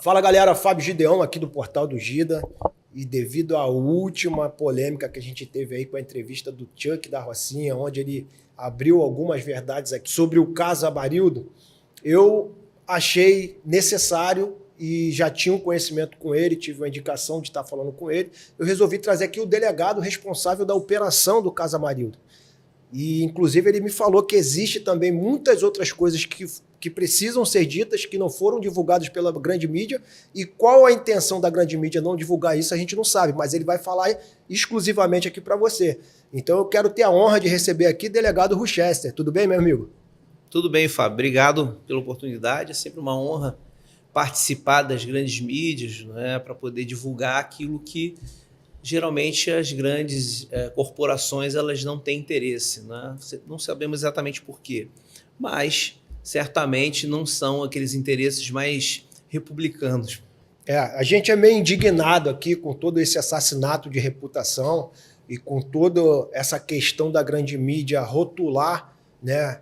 Fala galera, Fábio Gideão aqui do Portal do Gida. E devido à última polêmica que a gente teve aí com a entrevista do Chuck da Rocinha, onde ele abriu algumas verdades aqui sobre o caso Amarildo, eu achei necessário e já tinha um conhecimento com ele, tive uma indicação de estar falando com ele, eu resolvi trazer aqui o delegado responsável da operação do caso Amarildo. E, inclusive, ele me falou que existe também muitas outras coisas que precisam ser ditas, que não foram divulgadas pela grande mídia, e qual a intenção da grande mídia não divulgar isso, a gente não sabe, mas ele vai falar exclusivamente aqui para você. Então, eu quero ter a honra de receber aqui o delegado Rochester. Tudo bem, meu amigo? Tudo bem, Fábio. Obrigado pela oportunidade. É sempre uma honra participar das grandes mídias, né, para poder divulgar aquilo que geralmente as grandes corporações elas não têm interesse, né? Não sabemos exatamente por quê, mas certamente não são aqueles interesses mais republicanos. A gente é meio indignado aqui com todo esse assassinato de reputação e com toda essa questão da grande mídia rotular, né,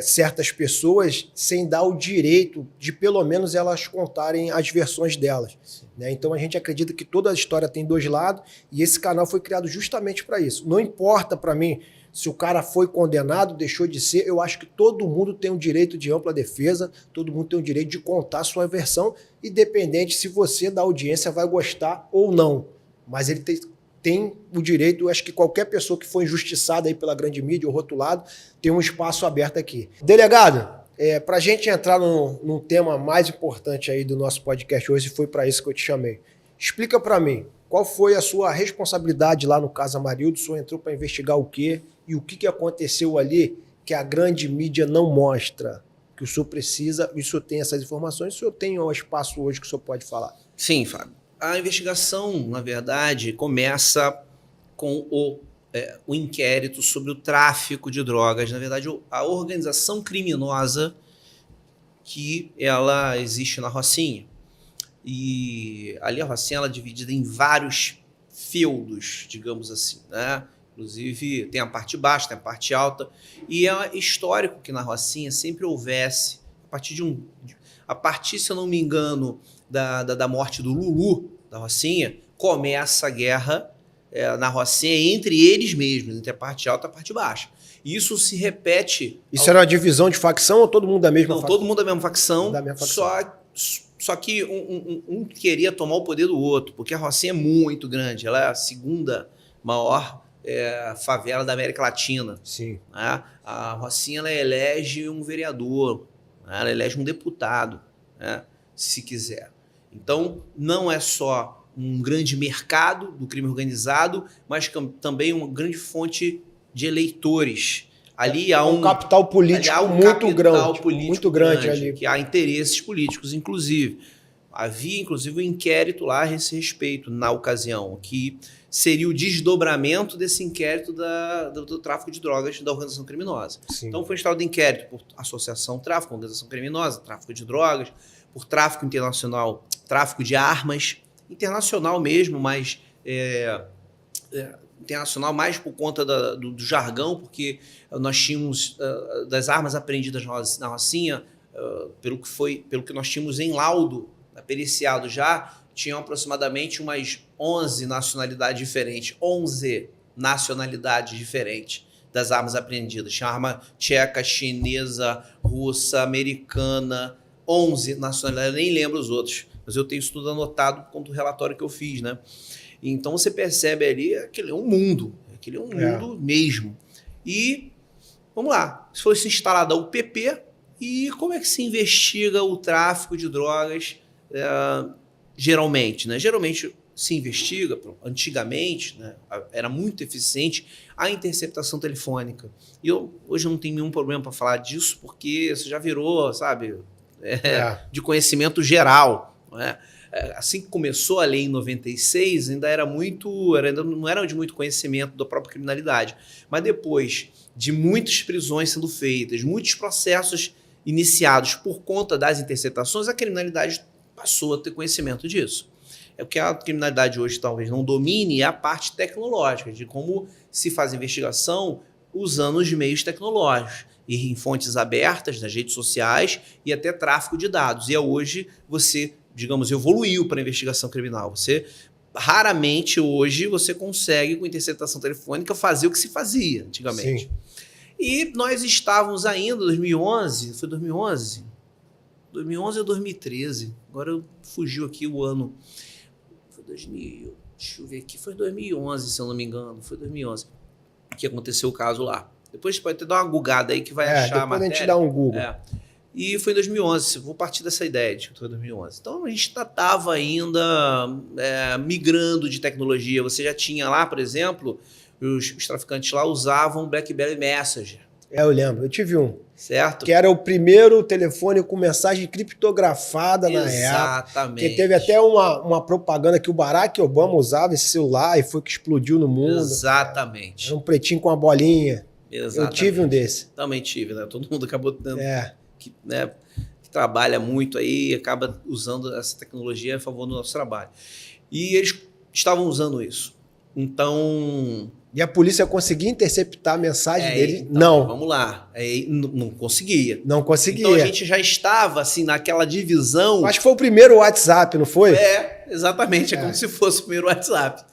certas pessoas sem dar o direito de pelo menos elas contarem as versões delas, né? Então a gente acredita que toda a história tem dois lados e esse canal foi criado justamente para isso. Não importa para mim se o cara foi condenado, deixou de ser, eu acho que todo mundo tem o direito de ampla defesa, todo mundo tem o direito de contar a sua versão, independente se você da audiência vai gostar ou não. Mas ele tem o direito, eu acho que qualquer pessoa que foi injustiçada aí pela grande mídia ou rotulado, tem um espaço aberto aqui. Delegado, para a gente entrar num tema mais importante aí do nosso podcast hoje, foi para isso que eu te chamei. Explica para mim, qual foi a sua responsabilidade lá no caso Amarildo? O senhor entrou para investigar o quê? E o que aconteceu ali que a grande mídia não mostra? Que o senhor precisa, e o senhor tem essas informações, o senhor tem um espaço hoje que o senhor pode falar? Sim, Fábio. A investigação, na verdade, começa com o inquérito sobre o tráfico de drogas. Na verdade, a organização criminosa que ela existe na Rocinha. E ali a Rocinha ela é dividida em vários feudos, digamos assim, né? Inclusive tem a parte baixa, tem a parte alta. E é histórico que na Rocinha sempre houvesse, a partir, se eu não me engano, da morte do Lulu, da Rocinha, começa a guerra na Rocinha entre eles mesmos, entre a parte alta e a parte baixa. E isso se repete... Isso era uma divisão de facção ou todo mundo da mesma facção? Não, todo mundo da mesma facção, só que um queria tomar o poder do outro, porque a Rocinha é muito grande, ela é a segunda maior favela da América Latina. Sim. Né? A Rocinha ela elege um vereador, né? Ela elege um deputado, né? Se quiser. Então, não é só um grande mercado do crime organizado, mas também uma grande fonte de eleitores. Ali há um capital político muito grande ali. Que há interesses políticos, inclusive. Havia, inclusive, um inquérito lá a esse respeito, na ocasião, que seria o desdobramento desse inquérito do tráfico de drogas da organização criminosa. Sim. Então, foi instaurado inquérito por associação tráfico, organização criminosa, tráfico de drogas, por tráfico internacional, tráfico de armas, internacional mesmo, mas internacional mais por conta do jargão, porque nós tínhamos das armas apreendidas na Rocinha, pelo que nós tínhamos em laudo, periciado já, tinham aproximadamente umas 11 nacionalidades diferentes, 11 nacionalidades diferentes das armas apreendidas. Tinha arma tcheca, chinesa, russa, americana, 11 nacionalidades, eu nem lembro os outros, mas eu tenho isso tudo anotado por conta do relatório que eu fiz, né? Então você percebe ali, aquele é um mundo mesmo. E, vamos lá, se fosse instalada a UPP, e como é que se investiga o tráfico de drogas geralmente, né? Geralmente se investiga, antigamente, né, era muito eficiente a interceptação telefônica. E hoje eu não tenho nenhum problema para falar disso, porque isso já virou, sabe, de conhecimento geral, né? Assim que começou a lei em 96, ainda não era de muito conhecimento da própria criminalidade. Mas depois de muitas prisões sendo feitas, muitos processos iniciados por conta das interceptações, a criminalidade passou a ter conhecimento disso. O que a criminalidade hoje talvez não domine é a parte tecnológica, de como se faz investigação usando os meios tecnológicos, e em fontes abertas, nas redes sociais, e até tráfico de dados. E hoje você digamos, evoluiu para a investigação criminal. Raramente hoje você consegue, com interceptação telefônica, fazer o que se fazia antigamente. Sim. E nós estávamos ainda, 2011, foi 2011? 2011 ou 2013? Agora fugiu aqui o ano. Foi 2000, deixa eu ver aqui, foi 2011, se eu não me engano, foi 2011 que aconteceu o caso lá. Depois pode ter dar uma gugada aí que vai achar a matéria. Depois a gente dá um Google. E foi em 2011, vou partir dessa ideia de que foi 2011. Então a gente estava ainda migrando de tecnologia. Você já tinha lá, por exemplo, os traficantes lá usavam BlackBerry Messenger. Eu lembro, eu tive um. Certo? Que era o primeiro telefone com mensagem criptografada na época. Exatamente. Que teve até uma propaganda que o Barack Obama usava esse celular e foi que explodiu no mundo. Exatamente. Era um pretinho com uma bolinha. Exatamente. Eu tive um desse. Também tive, né? Todo mundo acabou tendo. Que trabalha muito aí, acaba usando essa tecnologia a favor do nosso trabalho. E eles estavam usando isso. Então... E a polícia conseguia interceptar a mensagem dele? Então, não. Vamos lá. Não conseguia. Não conseguia. Então a gente já estava assim naquela divisão. Acho que foi o primeiro WhatsApp, não foi? Exatamente. É como se fosse o primeiro WhatsApp.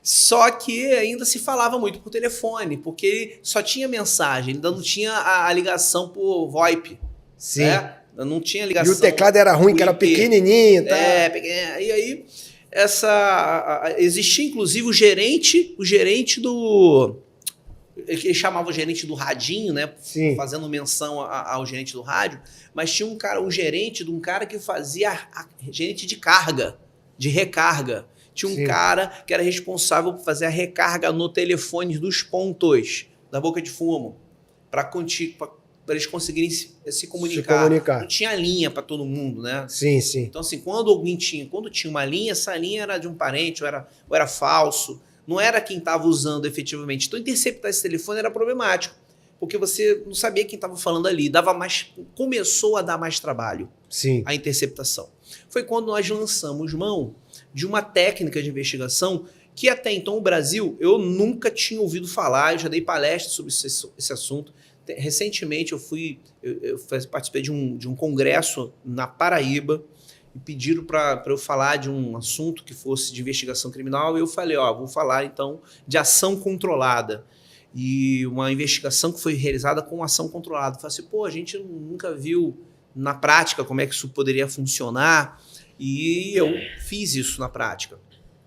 Só que ainda se falava muito por telefone, porque só tinha mensagem, ainda não tinha a ligação por VoIP. Sim. Não tinha ligação. E o teclado era ruim, que era pequenininho. Tá? E aí, existia inclusive o gerente do... Ele chamava o gerente do radinho, né? Sim. Fazendo menção ao gerente do rádio, mas tinha um gerente de um cara que fazia gerente de carga, de recarga. Tinha um cara que era responsável por fazer a recarga no telefone dos pontos da boca de fumo, para eles conseguirem se comunicar. Não tinha linha para todo mundo, né? Sim, sim. Então, assim, quando tinha uma linha, essa linha era de um parente, ou era falso, não era quem estava usando efetivamente. Então, interceptar esse telefone era problemático, porque você não sabia quem estava falando ali. Começou a dar mais trabalho. Sim. A interceptação. Foi quando nós lançamos mão de uma técnica de investigação que até então o Brasil, eu nunca tinha ouvido falar, eu já dei palestra sobre esse assunto. Recentemente eu participei de um congresso na Paraíba e pediram para eu falar de um assunto que fosse de investigação criminal e eu falei, vou falar então de ação controlada. E uma investigação que foi realizada com ação controlada. Eu falei assim, a gente nunca viu na prática como é que isso poderia funcionar e eu fiz isso na prática.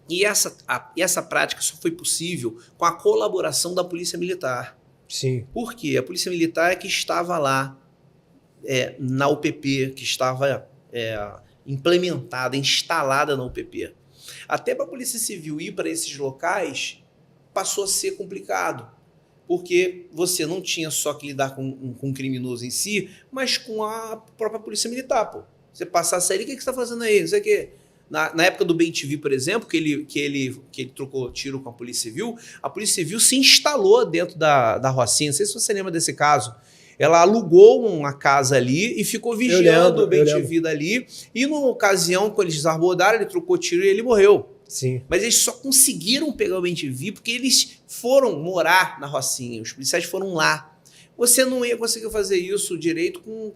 E essa prática só foi possível com a colaboração da Polícia Militar. Sim. Por quê? A Polícia Militar é que estava lá na UPP, que estava implementada, instalada na UPP. Até para a Polícia Civil ir para esses locais passou a ser complicado, porque você não tinha só que lidar com um criminoso em si, mas com a própria Polícia Militar. Pô. Você passasse ali, o que você está fazendo aí? Não sei o quê. Na época do BenTV, por exemplo, que ele trocou tiro com a Polícia Civil se instalou dentro da Rocinha. Não sei se você lembra desse caso. Ela alugou uma casa ali e ficou vigiando o BenTV dali. E numa ocasião, quando eles desarbodaram, ele trocou tiro e ele morreu. Sim. Mas eles só conseguiram pegar o BenTV porque eles foram morar na Rocinha. Os policiais foram lá. Você não ia conseguir fazer isso direito com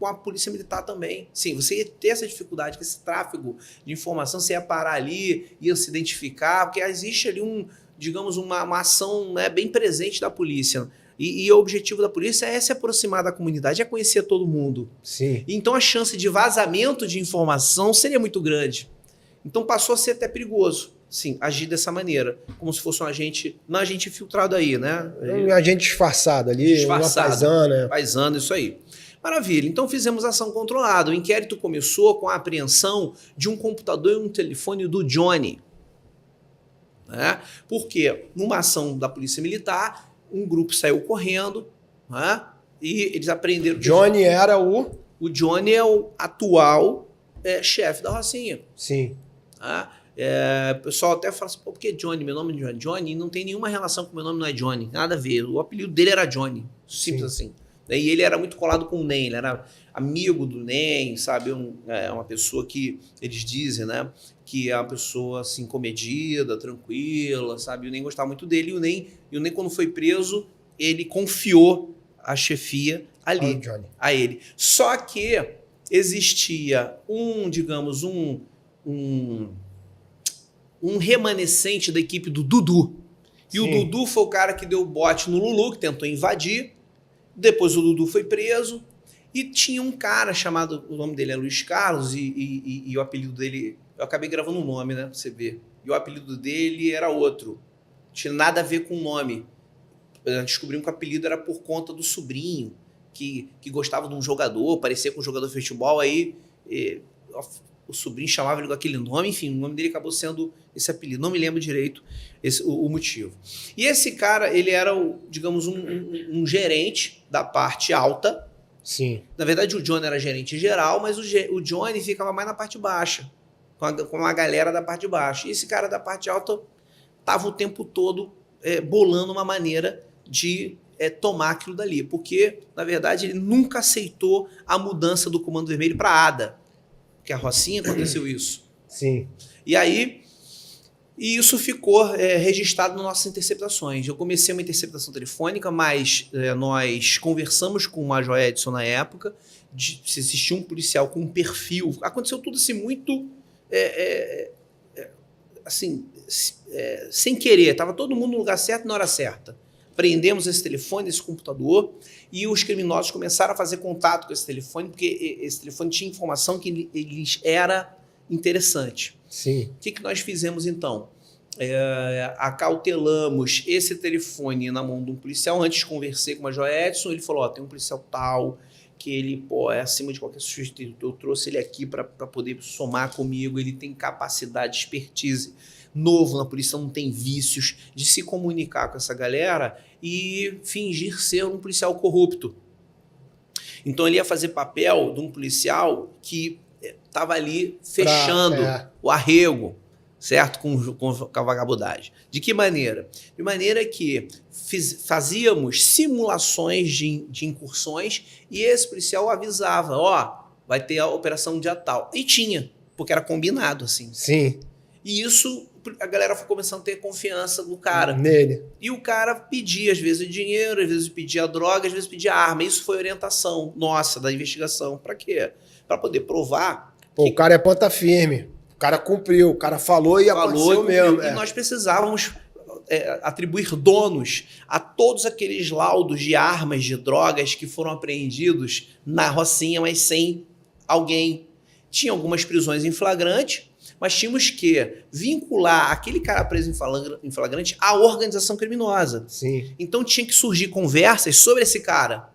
a Polícia Militar também. Sim, você ia ter essa dificuldade, que esse tráfego de informação, você ia parar ali, ia se identificar, porque existe ali uma ação, né, bem presente da polícia. E o objetivo da polícia é se aproximar da comunidade, é conhecer todo mundo. Sim. Então a chance de vazamento de informação seria muito grande. Então passou a ser até perigoso, sim, agir dessa maneira, como se fosse um agente infiltrado aí, né? Um agente disfarçado ali, uma paisana. Paisana, isso aí. Maravilha, então fizemos ação controlada. O inquérito começou com a apreensão de um computador e um telefone do Johnny. Né? Porque numa ação da Polícia Militar, um grupo saiu correndo, né? E eles apreenderam... Johnny era o... O Johnny é o atual chefe da Rocinha. Sim. Tá? O pessoal até fala assim, por que Johnny? Meu nome é Johnny. Não tem nenhuma relação com meu nome, não é Johnny. Nada a ver. O apelido dele era Johnny. Simples assim. E ele era muito colado com o NEM, ele era amigo do NEM, sabe? Uma pessoa que eles dizem, né? Que é uma pessoa assim, comedida, tranquila, sabe? O NEM gostava muito dele e o NEM, quando foi preso, ele confiou a chefia ali, a ele. Só que existia digamos, um remanescente da equipe do Dudu. E o Dudu foi o cara que deu o bote no Lulu, que tentou invadir. Depois o Dudu foi preso. E tinha um cara chamado, o nome dele é Luiz Carlos, e o apelido dele, eu acabei gravando um nome, né, pra você ver. E o apelido dele era outro. Não tinha nada a ver com o nome. Descobrimos que o apelido era por conta do sobrinho, que gostava de um jogador, parecia com um jogador de futebol, aí o sobrinho chamava ele com aquele nome, enfim, o nome dele acabou sendo esse apelido. Não me lembro direito o motivo. E esse cara, ele era, digamos, um gerente da parte alta. Sim. Na verdade, o Johnny era gerente geral, mas o Johnny ficava mais na parte baixa, com a galera da parte de baixo. E esse cara da parte alta estava o tempo todo bolando uma maneira de tomar aquilo dali, porque, na verdade, ele nunca aceitou a mudança do Comando Vermelho para a ADA, que a Rocinha aconteceu isso. Sim. E aí, isso ficou registrado nas nossas interceptações. Eu comecei uma interceptação telefônica, mas nós conversamos com o Major Edson na época, se existia um policial com um perfil. Aconteceu tudo assim muito assim, sem querer. Estava todo mundo no lugar certo na hora certa. Prendemos esse telefone, esse computador, e os criminosos começaram a fazer contato com esse telefone, porque esse telefone tinha informação que eles era interessante. Sim. O que nós fizemos, então? Acautelamos esse telefone na mão de um policial. Antes conversei com o Major Edson, ele falou, tem um policial tal, que ele é acima de qualquer suspeito. Eu trouxe ele aqui para poder somar comigo, ele tem capacidade, expertise, novo na polícia, não tem vícios, de se comunicar com essa galera e fingir ser um policial corrupto. Então ele ia fazer papel de um policial que estava ali fechando o arrego, certo? Com a vagabundagem. De que maneira? De maneira que fazíamos simulações de incursões e esse policial avisava, vai ter a operação dia tal. E tinha, porque era combinado, assim. Sim. E isso, a galera foi começando a ter confiança no cara. Nele. E o cara pedia, às vezes, dinheiro, às vezes pedia droga, às vezes pedia arma. Isso foi orientação nossa, da investigação. Para quê? Para poder provar. O cara é ponta firme. O cara cumpriu, o cara falou e aconteceu mesmo. E nós precisávamos atribuir donos a todos aqueles laudos de armas, de drogas que foram apreendidos na Rocinha, mas sem alguém. Tinha algumas prisões em flagrante, mas tínhamos que vincular aquele cara preso em flagrante à organização criminosa. Sim. Então tinha que surgir conversas sobre esse cara.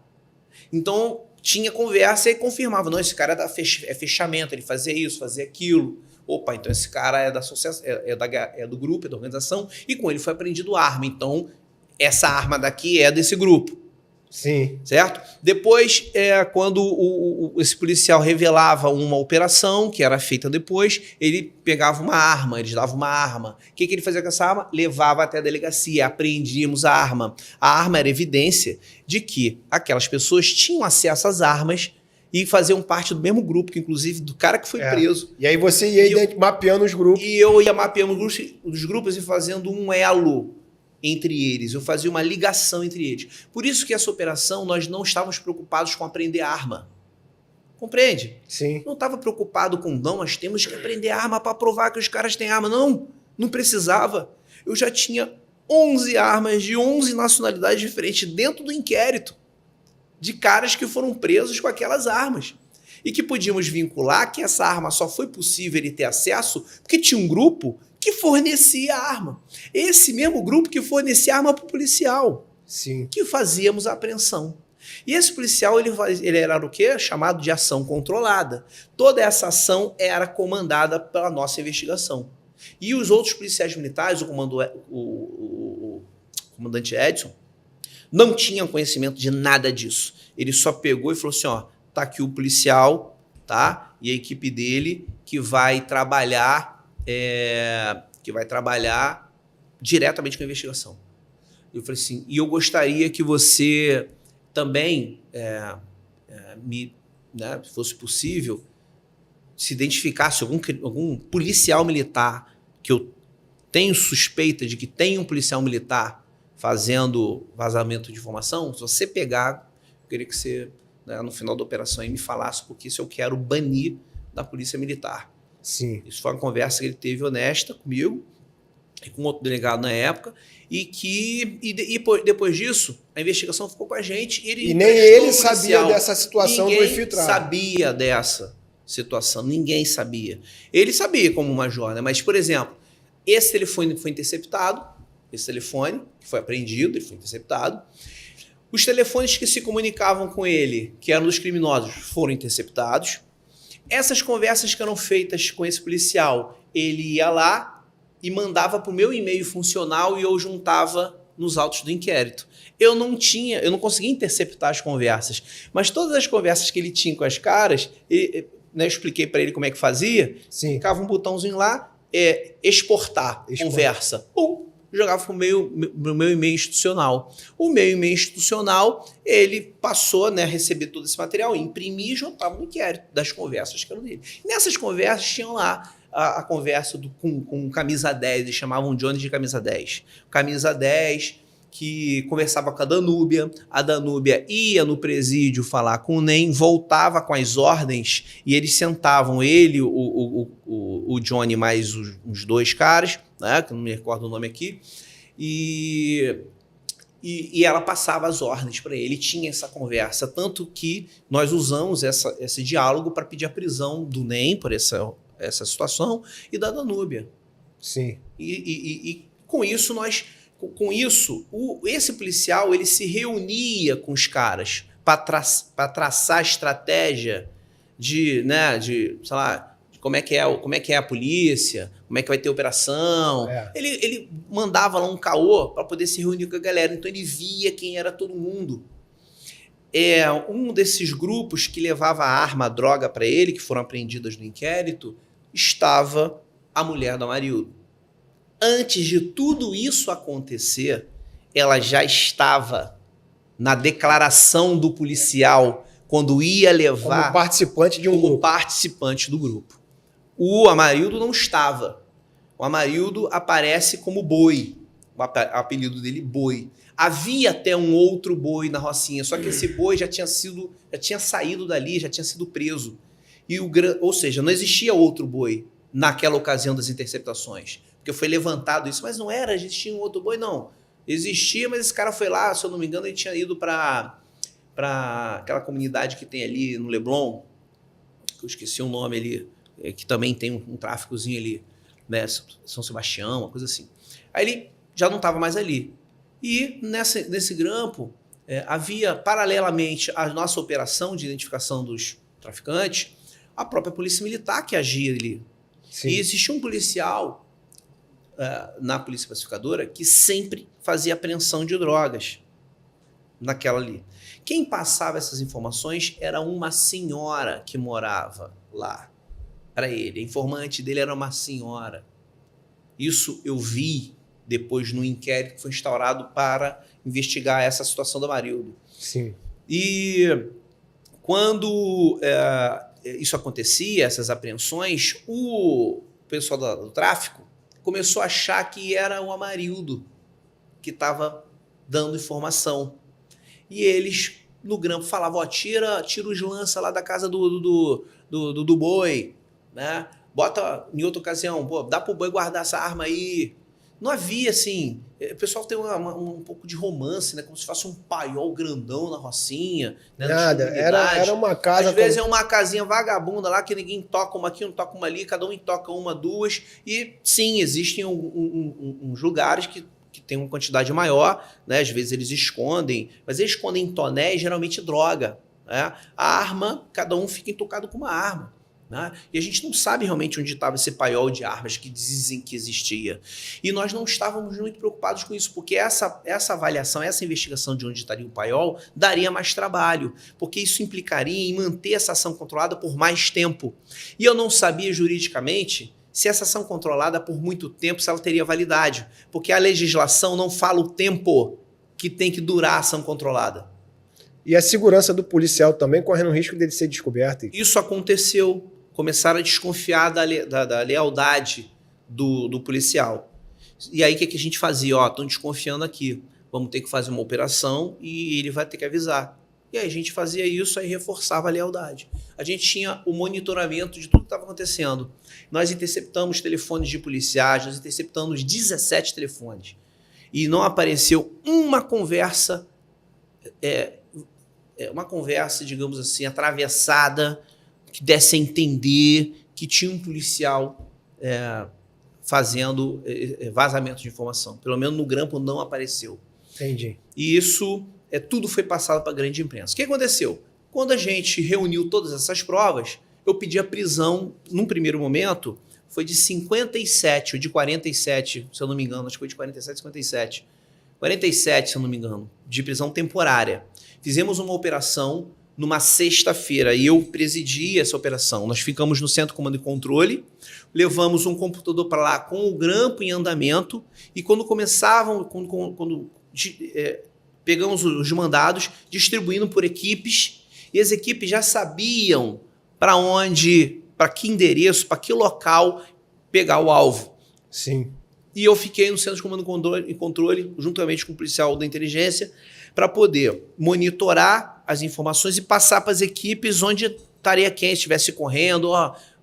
Então tinha conversa e confirmava, não, esse cara é fechamento, ele fazia isso, fazia aquilo. Opa, então esse cara é da associação, é do grupo, é da organização, e com ele foi apreendido arma. Então essa arma daqui é desse grupo. Sim. Certo? Depois, quando esse policial revelava uma operação, que era feita depois, ele pegava uma arma, eles davam uma arma. O que ele fazia com essa arma? Levava até a delegacia, apreendíamos a arma. A arma era evidência de que aquelas pessoas tinham acesso às armas e faziam parte do mesmo grupo, que inclusive do cara que foi preso. E aí você ia mapeando os grupos. E eu ia mapeando os grupos e fazendo um elo entre eles, eu fazia uma ligação entre eles. Por isso que essa operação nós não estávamos preocupados com apreender arma. Compreende? Sim. Não estava preocupado com, não, nós temos que apreender arma para provar que os caras têm arma. Não, não precisava. Eu já tinha 11 armas de 11 nacionalidades diferentes dentro do inquérito, de caras que foram presos com aquelas armas. E que podíamos vincular que essa arma só foi possível ele ter acesso porque tinha um grupo que fornecia arma. Esse mesmo grupo que fornecia arma para o policial. Sim. Que fazíamos a apreensão. E esse policial, ele era o quê? Chamado de ação controlada. Toda essa ação era comandada pela nossa investigação. E os outros policiais militares, o comandante Edson, não tinham conhecimento de nada disso. Ele só pegou e falou assim, tá aqui o policial, tá? E a equipe dele que vai trabalhar diretamente com a investigação. Eu falei assim, e eu gostaria que você também, se fosse possível, se identificasse algum policial militar, que eu tenho suspeita de que tem um policial militar fazendo vazamento de informação. Se você pegar, eu queria que você né, no final da operação e me falasse, porque isso eu quero banir da Polícia Militar. Sim. Isso foi uma conversa que ele teve honesta comigo e com outro delegado na época, depois disso, a investigação ficou com a gente. E nem ele sabia dessa situação do infiltrado. Ninguém sabia dessa situação, ninguém sabia. Ele sabia como major, né? Mas, por exemplo, esse telefone foi interceptado, esse telefone que foi apreendido, ele foi interceptado. Os telefones que se comunicavam com ele, que eram dos criminosos, foram interceptados. Essas conversas que eram feitas com esse policial, ele ia lá e mandava para o meu e-mail funcional e eu juntava nos autos do inquérito. Eu não conseguia interceptar as conversas, mas todas as conversas que ele tinha com as caras, né, eu expliquei para ele como é que fazia, ficava um botãozinho lá, exportar. Conversa. Jogava para o meu e-mail institucional. O meu e-mail institucional, ele passou, né, a receber todo esse material, imprimir e juntava no inquérito das conversas que eram dele. Nessas conversas tinham lá a conversa com camisa 10, eles chamavam Johnny de camisa 10. Camisa 10, que conversava com a Danúbia ia no presídio falar com o NEM, voltava com as ordens e eles sentavam, ele, o Johnny mais os dois caras, né, que eu não me recordo o nome aqui, e ela passava as ordens para ele, tinha essa conversa, tanto que nós usamos esse diálogo para pedir a prisão do NEM por essa situação e da Danúbia. Sim. E com isso esse policial ele se reunia com os caras para traçar a estratégia de sei lá, de como é que é a polícia, como é que vai ter operação. Ele mandava lá um caô para poder se reunir com a galera, então ele via quem era todo mundo. Um desses grupos que levava arma, droga para ele, que foram apreendidas no inquérito, estava a mulher do Amarildo. Antes de tudo isso acontecer, ela já estava na declaração do policial quando ia levar... Como participante de um grupo. Participante do grupo. O Amarildo não estava. O Amarildo aparece como Boi. O apelido dele, Boi. Havia até um outro boi na Rocinha, só que esse boi já tinha saído dali, já tinha sido preso. Ou seja, não existia outro boi naquela ocasião das interceptações. Porque foi levantado isso, mas não existia um outro boi, não. Existia, mas esse cara foi lá, se eu não me engano, ele tinha ido para aquela comunidade que tem ali no Leblon, que eu esqueci o nome ali, que também tem um tráficozinho ali, né, São Sebastião, uma coisa assim. Aí ele já não estava mais ali. E nesse grampo, havia, paralelamente à nossa operação de identificação dos traficantes, a própria Polícia Militar que agia ali. Sim. E existia um policial na Polícia Pacificadora que sempre fazia apreensão de drogas naquela ali. Quem passava essas informações era uma senhora que morava lá para ele. A informante dele era uma senhora. Isso eu vi depois no inquérito que foi instaurado para investigar essa situação do Amarildo. Sim. E quando isso acontecia, essas apreensões, o pessoal do tráfico começou a achar que era o Amarildo que estava dando informação. E eles, no grampo, falavam, tira os lança lá da casa do boi, né? Bota, em outra ocasião, dá pro boi guardar essa arma aí. Não havia, assim... O pessoal tem um pouco de romance, né? Como se fosse um paiol grandão na Rocinha. Né? Nada, era uma casa... Às vezes é uma casinha vagabunda lá, que ninguém toca uma aqui, não toca uma ali, cada um toca uma, duas. E, sim, existem uns lugares que tem uma quantidade maior, né? Às vezes eles escondem, mas eles escondem tonéis, geralmente droga. Né? A arma, cada um fica intocado com uma arma. Né? E a gente não sabe realmente onde estava esse paiol de armas que dizem que existia. E nós não estávamos muito preocupados com isso, porque essa avaliação, essa investigação de onde estaria o paiol daria mais trabalho, porque isso implicaria em manter essa ação controlada por mais tempo. E eu não sabia juridicamente se essa ação controlada por muito tempo, se ela teria validade, porque a legislação não fala o tempo que tem que durar a ação controlada. E a segurança do policial também correndo o risco dele ser descoberto. Isso aconteceu. Começaram a desconfiar da lealdade do policial. E aí o que a gente fazia? Estão desconfiando aqui. Vamos ter que fazer uma operação e ele vai ter que avisar. E aí a gente fazia isso, aí reforçava a lealdade. A gente tinha o monitoramento de tudo que estava acontecendo. Nós interceptamos telefones de policiais, nós interceptamos 17 telefones. E não apareceu uma conversa, digamos assim, atravessada, que desse a entender que tinha um policial fazendo vazamento de informação. Pelo menos no grampo não apareceu. Entendi. E isso, tudo foi passado para a grande imprensa. O que aconteceu? Quando a gente reuniu todas essas provas, eu pedi a prisão, num primeiro momento, foi de 57 ou de 47, se eu não me engano, acho que foi de 47, 57. 47, se eu não me engano, de prisão temporária. Fizemos uma operação numa sexta-feira e eu presidi essa operação. Nós ficamos no Centro de Comando e Controle, levamos um computador para lá com o grampo em andamento e quando pegamos os mandados, distribuindo por equipes e as equipes já sabiam para onde, para que endereço, para que local pegar o alvo. Sim. E eu fiquei no Centro de Comando e Controle, juntamente com o policial da inteligência, para poder monitorar as informações e passar para as equipes onde estaria quem estivesse correndo,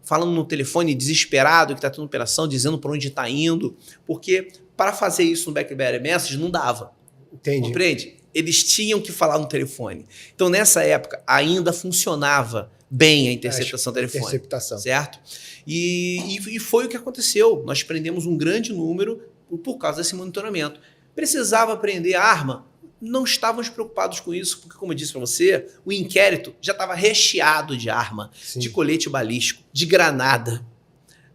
falando no telefone desesperado, que está tendo operação, dizendo para onde está indo. Porque para fazer isso no BlackBerry Message não dava. Entendi. Compreende? Eles tinham que falar no telefone. Então, nessa época, ainda funcionava bem a interceptação telefônica. Interceptação. Certo? E foi o que aconteceu. Nós prendemos um grande número por causa desse monitoramento. Precisava prender a arma? Não estávamos preocupados com isso, porque, como eu disse para você, o inquérito já estava recheado de arma, Sim. de colete balístico, de granada,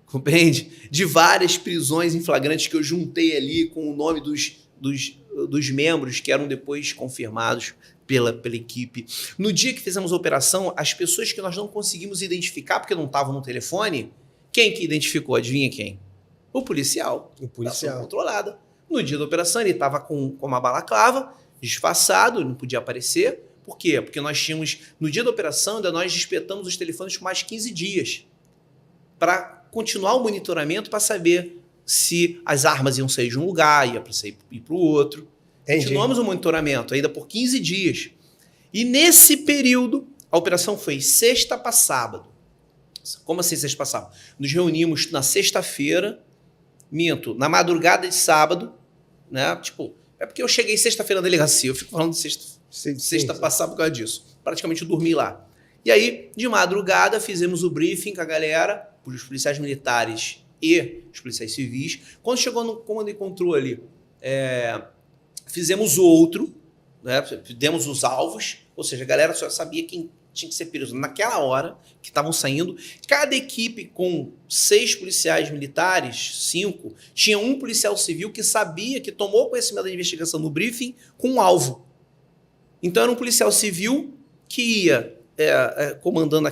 compreende? De várias prisões em flagrantes que eu juntei ali com o nome dos membros que eram depois confirmados pela equipe. No dia que fizemos a operação, as pessoas que nós não conseguimos identificar porque não estavam no telefone, quem que identificou? Adivinha quem? O policial. O policial. Ação controlada. No dia da operação, ele estava com uma balaclava, disfarçado, não podia aparecer. Por quê? Porque nós tínhamos, no dia da operação, ainda nós espetamos os telefones por mais 15 dias para continuar o monitoramento para saber se as armas iam sair de um lugar, ir para o outro. Entendi. Continuamos o monitoramento ainda por 15 dias. E nesse período, a operação foi sexta para sábado. Como assim sexta para sábado? Nos reunimos na sexta-feira, na madrugada de sábado, né? Tipo, é porque eu cheguei sexta-feira na delegacia, eu fico falando de sexta para sábado por causa disso. Praticamente eu dormi lá. E aí, de madrugada, fizemos o briefing com a galera, os policiais militares e os policiais civis. Quando chegou no comando e controle, fizemos outro, né? Demos os alvos, ou seja, a galera só sabia quem tinha que ser preso naquela hora, que estavam saindo. Cada equipe com 6 policiais militares, 5, tinha um policial civil que sabia, que tomou conhecimento da investigação no briefing com um alvo. Então era um policial civil que ia comandando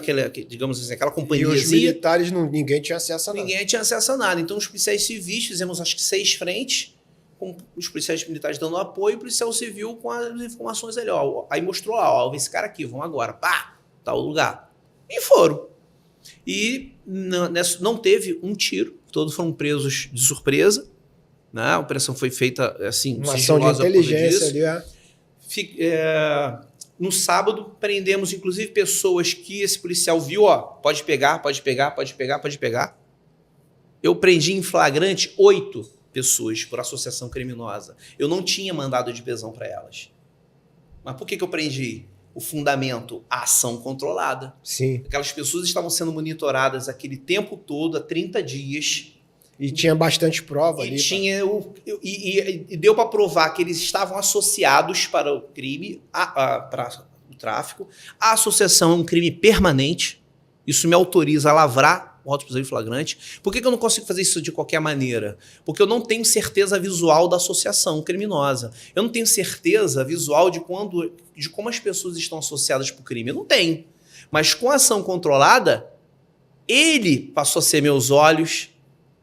digamos assim, aquela companhiazinha. E os militares, ninguém tinha acesso a nada. Ninguém tinha acesso a nada. Então os policiais civis, fizemos acho que 6 frentes, com os policiais militares dando apoio e o policial civil com as informações ali. Aí mostrou lá, esse cara aqui, vamos agora, pá, tal lugar. E foram. E não teve um tiro, todos foram presos de surpresa, né? A operação foi feita assim, uma ação de inteligência ali, No sábado, prendemos inclusive pessoas que esse policial viu, pode pegar. Eu prendi em flagrante 8 pessoas por associação criminosa. Eu não tinha mandado de prisão para elas. Mas por que eu prendi? O fundamento, a ação controlada. Sim. Aquelas pessoas estavam sendo monitoradas aquele tempo todo, há 30 dias. E tinha bastante prova ali. E deu para provar que eles estavam associados para o crime, para o tráfico. A associação é um crime permanente. Isso me autoriza a lavrar o auto de prisão em flagrante. Por que eu não consigo fazer isso de qualquer maneira? Porque eu não tenho certeza visual da associação criminosa. Eu não tenho certeza visual de como as pessoas estão associadas para o crime. Eu não tenho. Mas com a ação controlada, ele passou a ser meus olhos,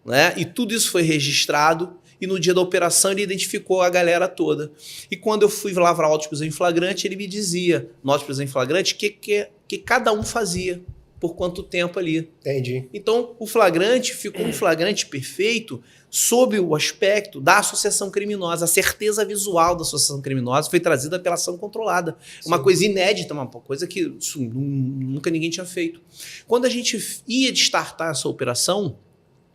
né? E tudo isso foi registrado. E no dia da operação ele identificou a galera toda. E quando eu fui lavrar o auto de prisão em flagrante, ele me dizia, no auto de prisão em flagrante, que cada um fazia. por quanto tempo ali. Entendi. Então, o flagrante ficou um flagrante perfeito sob o aspecto da associação criminosa. A certeza visual da associação criminosa foi trazida pela ação controlada. Sim. Uma coisa inédita, uma coisa que nunca ninguém tinha feito. Quando a gente ia destartar essa operação,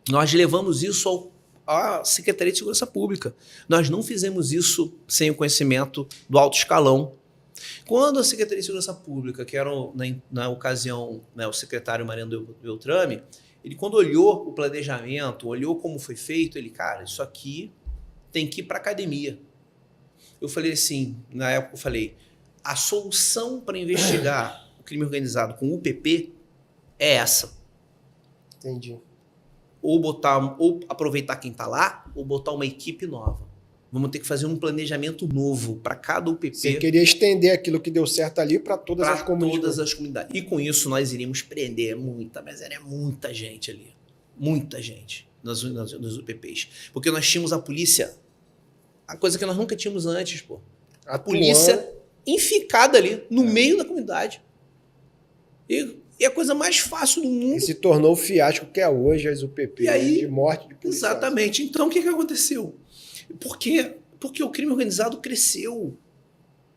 nós levamos isso à Secretaria de Segurança Pública. Nós não fizemos isso sem o conhecimento do alto escalão. Quando a Secretaria de Segurança Pública, que era na ocasião, né, o secretário Mariano Beltrame, ele quando olhou o planejamento, olhou como foi feito, ele, cara, isso aqui tem que ir para a academia. Eu falei assim, na época eu falei, a solução para investigar o crime organizado com o UPP é essa. Entendi. Ou aproveitar quem está lá, ou botar uma equipe nova. Vamos ter que fazer um planejamento novo para cada UPP. Você queria estender aquilo que deu certo ali para todas as comunidades. Todas as comunidades. E com isso nós iríamos prender mas era muita gente ali. Muita gente nos UPPs. Porque nós tínhamos a polícia, a coisa que nós nunca tínhamos antes, pô. A polícia enficada ali, no meio da comunidade. E a coisa mais fácil do mundo. E se tornou o fiasco que é hoje as UPPs de morte de policiais. Exatamente. Então o que aconteceu? Porque o crime organizado cresceu,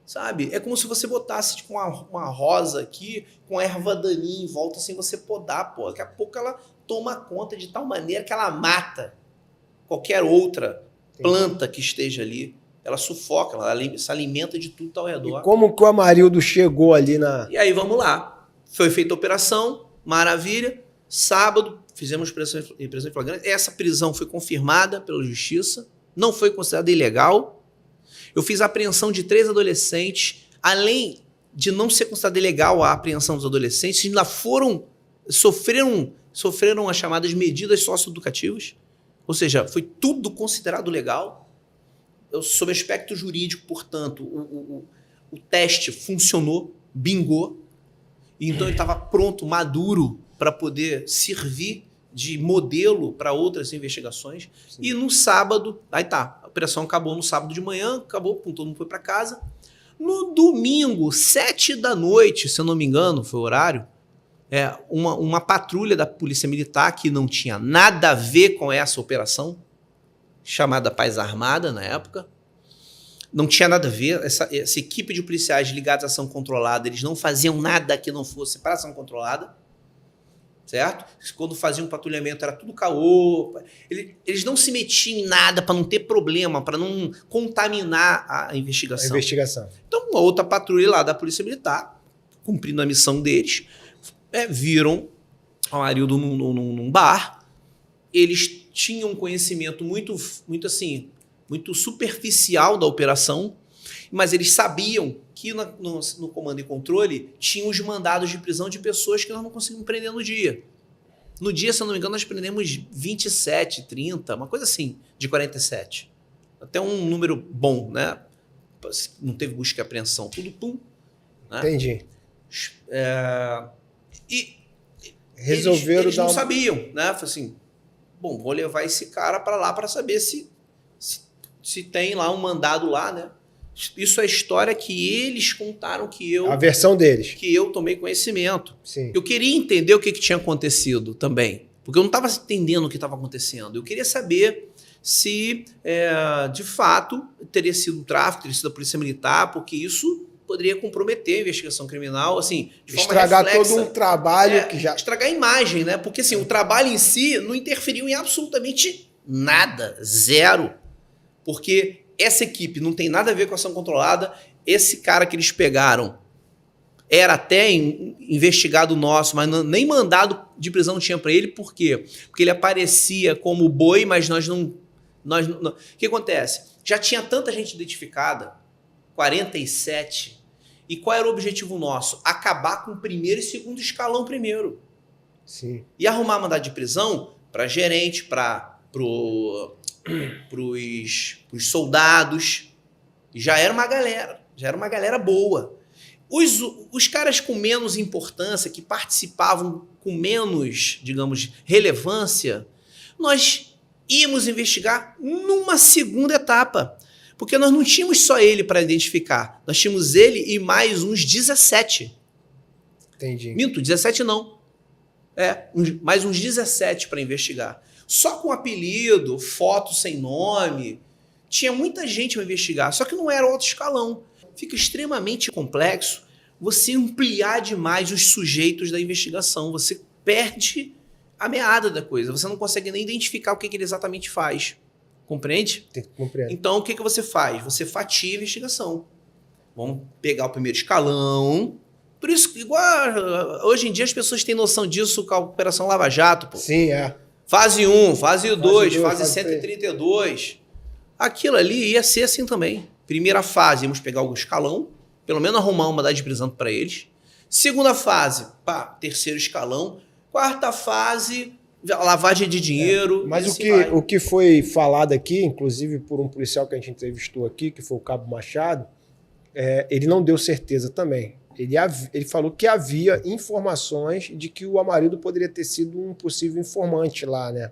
sabe? É como se você botasse tipo, uma rosa aqui com erva daninha em volta sem você podar, pô. Daqui a pouco ela toma conta de tal maneira que ela mata qualquer outra planta que esteja ali. Ela sufoca, ela se alimenta de tudo ao redor. E como que o Amarildo chegou ali na... E aí vamos lá. Foi feita a operação, maravilha. Sábado, fizemos prisão em flagrante. Essa prisão foi confirmada pela justiça. Não foi considerada ilegal. Eu fiz a apreensão de 3 adolescentes. Além de não ser considerada ilegal a apreensão dos adolescentes, ainda sofreram as chamadas medidas socioeducativas. Ou seja, foi tudo considerado legal. Sob aspecto jurídico, portanto, o teste funcionou, bingou. Então ele estava pronto, maduro, para poder servir de modelo para outras investigações. Sim. E no sábado, aí tá, a operação acabou no sábado de manhã, acabou, todo mundo foi para casa. No domingo, 7 da noite, se eu não me engano, foi o horário, uma patrulha da Polícia Militar, que não tinha nada a ver com essa operação, chamada Paz Armada na época, não tinha nada a ver, essa equipe de policiais ligados à ação controlada, eles não faziam nada que não fosse para ação controlada, certo? Quando faziam patrulhamento era tudo caô. Eles não se metiam em nada para não ter problema, para não contaminar a investigação. Então, uma outra patrulha lá da Polícia Militar, cumprindo a missão deles, viram o Amarildo num bar. Eles tinham um conhecimento muito superficial da operação, mas eles sabiam que no comando e controle tinham os mandados de prisão de pessoas que nós não conseguimos prender no dia. No dia, se eu não me engano, nós prendemos 27, 30, uma coisa assim, de 47. Até um número bom, né? Não teve busca e apreensão, tudo pum. Né? Entendi. Resolveram eles não sabiam, né? Falei assim, bom, vou levar esse cara para lá para saber se tem lá um mandado lá, né? Isso é a história que eles contaram a versão deles. Que eu tomei conhecimento. Sim. Eu queria entender o que tinha acontecido também. Porque eu não estava entendendo o que estava acontecendo. Eu queria saber se, de fato, teria sido o tráfico, teria sido a Polícia Militar, porque isso poderia comprometer a investigação criminal, assim, de forma estragar reflexa. Todo um trabalho que já... Estragar a imagem, né? Porque, assim, o trabalho em si não interferiu em absolutamente nada. Zero. Porque essa equipe não tem nada a ver com a ação controlada. Esse cara que eles pegaram era até investigado nosso, mas nem mandado de prisão tinha para ele. Por quê? Porque ele aparecia como boi, mas nós não... O que acontece? Já tinha tanta gente identificada, 47. E qual era o objetivo nosso? Acabar com o primeiro e segundo escalão primeiro. Sim. E arrumar mandado de prisão para gerente, para os soldados. Já era uma galera boa. Os caras com menos importância, que participavam com menos, digamos, relevância, nós íamos investigar numa segunda etapa. Porque nós não tínhamos só ele para identificar. Nós tínhamos ele e mais uns 17. Entendi. Minto, 17 não. Mais uns 17 para investigar. Só com apelido, foto sem nome. Tinha muita gente para investigar, só que não era outro escalão. Fica extremamente complexo você ampliar demais os sujeitos da investigação. Você perde a meada da coisa. Você não consegue nem identificar o que ele exatamente faz. Compreende? Compreendo. Então, o que você faz? Você fatia a investigação. Vamos pegar o primeiro escalão. Por isso, igual hoje em dia as pessoas têm noção disso com a Operação Lava Jato. Pô. Sim, é. Fase 1, fase 2, fase 132. Aquilo ali ia ser assim também. Primeira fase, íamos pegar algum escalão, pelo menos arrumar uma mandado de prisão para eles. Segunda fase, terceiro escalão. Quarta fase, lavagem de dinheiro. Mas assim o que foi falado aqui, inclusive por um policial que a gente entrevistou aqui, que foi o Cabo Machado, ele não deu certeza também. Ele falou que havia informações de que o Amarildo poderia ter sido um possível informante lá, né?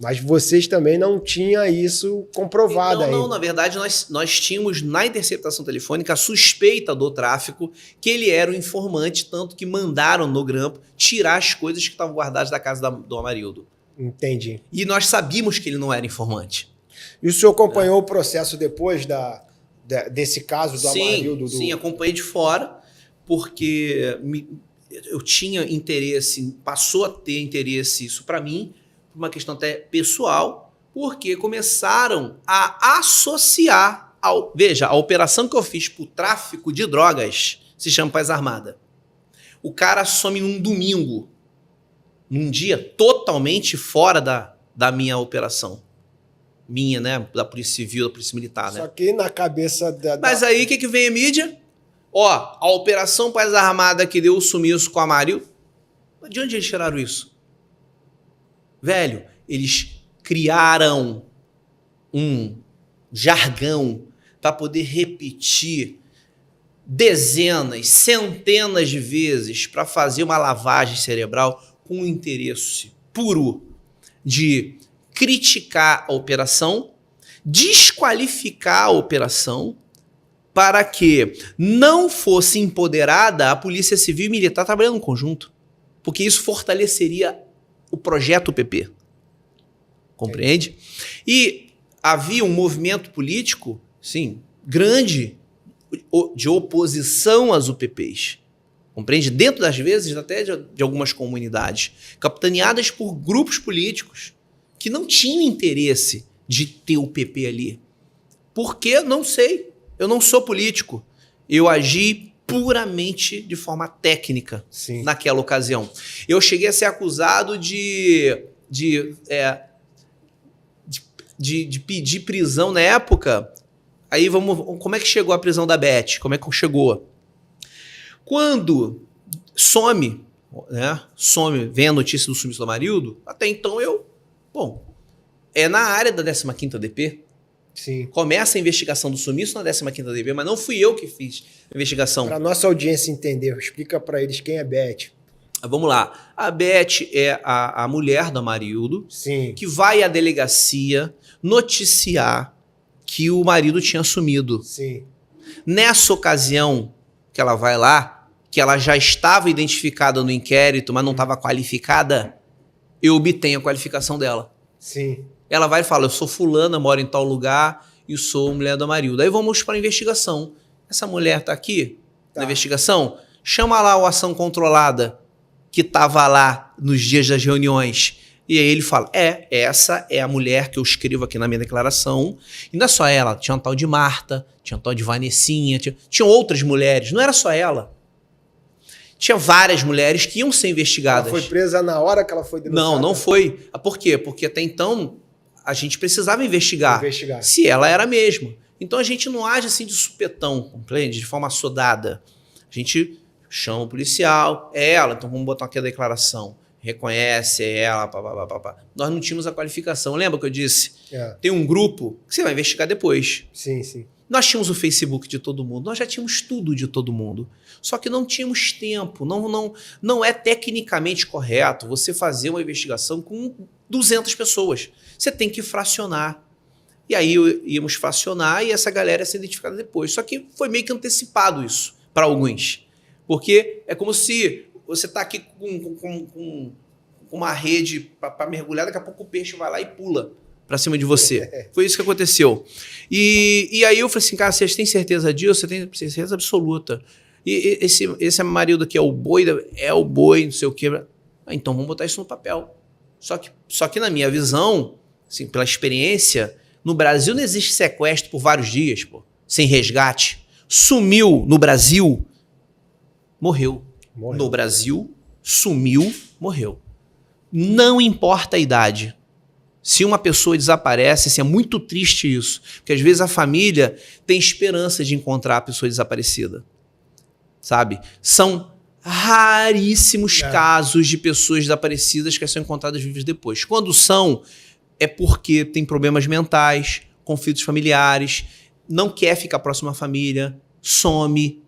Mas vocês também não tinham isso comprovado ainda. Não, na verdade nós tínhamos na interceptação telefônica a suspeita do tráfico que ele era o informante, tanto que mandaram no grampo tirar as coisas que estavam guardadas da casa do Amarildo. Entendi. E nós sabíamos que ele não era informante. E o senhor acompanhou o processo depois desse caso do Amarildo? Sim, acompanhei de fora, porque eu tinha interesse, passou a ter interesse isso para mim, uma questão até pessoal, porque começaram a associar, veja, a operação que eu fiz para o tráfico de drogas se chama Paz Armada. O cara some num domingo, num dia totalmente fora da minha operação. Minha, né? Da Polícia Civil, da Polícia Militar, né? Só que na cabeça Mas aí, o que vem a mídia? A Operação Paz Armada que deu o sumiço com a Amarildo. De onde eles tiraram isso? Velho, eles criaram um jargão para poder repetir dezenas, centenas de vezes para fazer uma lavagem cerebral com o interesse puro de criticar a operação, desqualificar a operação para que não fosse empoderada a Polícia Civil e Militar trabalhando em conjunto, porque isso fortaleceria o projeto PP. Compreende? E havia um movimento político, sim, grande de oposição às UPPs. Compreende? Dentro das vezes, até de algumas comunidades, capitaneadas por grupos políticos que não tinham interesse de ter o PP ali. Por quê? Não sei. Eu não sou político. Eu agi puramente de forma técnica. Sim. Naquela ocasião. Eu cheguei a ser acusado de pedir prisão na época. Aí como é que chegou a prisão da Beth? Como é que chegou? Quando some, né? Vem a notícia do sumiço do Amarildo, até então é na área da 15ª DP. Sim. Começa a investigação do sumiço na 15ª DP, mas não fui eu que fiz a investigação. Para nossa audiência entender, explica para eles quem é Beth. Vamos lá. A Beth é a mulher do Amarildo. Sim. Que vai à delegacia noticiar que o marido tinha sumido. Sim. Nessa ocasião que ela vai lá, que ela já estava identificada no inquérito, mas não estava qualificada, eu obtenho a qualificação dela. Sim. Ela vai e fala, eu sou fulana, moro em tal lugar e sou mulher do Amarildo. Aí vamos para a investigação. Essa mulher está aqui na investigação? Chama lá o ação controlada que estava lá nos dias das reuniões. E aí ele fala, essa é a mulher que eu escrevo aqui na minha declaração. E não é só ela, tinha um tal de Marta, tinha um tal de Vanessinha, tinham outras mulheres, não era só ela. Tinha várias mulheres que iam ser investigadas. Ela foi presa na hora que ela foi denunciada? Não foi. Por quê? Porque até então a gente precisava investigar se ela era mesmo. Então a gente não age assim de supetão, compreende? De forma assodada. A gente chama o policial, é ela, então vamos botar aqui a declaração. Reconhece, é ela, pá. Nós não tínhamos a qualificação. Lembra que eu disse? Tem um grupo que você vai investigar depois. Sim, sim. Nós tínhamos o Facebook de todo mundo, nós já tínhamos tudo de todo mundo. Só que não tínhamos tempo, não é tecnicamente correto você fazer uma investigação com 200 pessoas. Você tem que fracionar. E aí íamos fracionar e essa galera ia ser identificada depois. Só que foi meio que antecipado isso para alguns. Porque é como se você está aqui com uma rede para mergulhar, daqui a pouco o peixe vai lá e pula para cima de você. Foi isso que aconteceu. E aí eu falei assim, cara, vocês têm certeza disso? Você tem certeza absoluta. E esse marido aqui é o boi, não sei o quê. Então vamos botar isso no papel. Só que na minha visão, assim, pela experiência, no Brasil não existe sequestro por vários dias, pô, sem resgate. Sumiu no Brasil, morreu. No Brasil, sumiu, morreu. Não importa a idade. Se uma pessoa desaparece, assim, é muito triste isso. Porque às vezes a família tem esperança de encontrar a pessoa desaparecida. Sabe? São raríssimos casos de pessoas desaparecidas que são encontradas vivas depois. Quando são, é porque tem problemas mentais, conflitos familiares, não quer ficar próximo à família, some,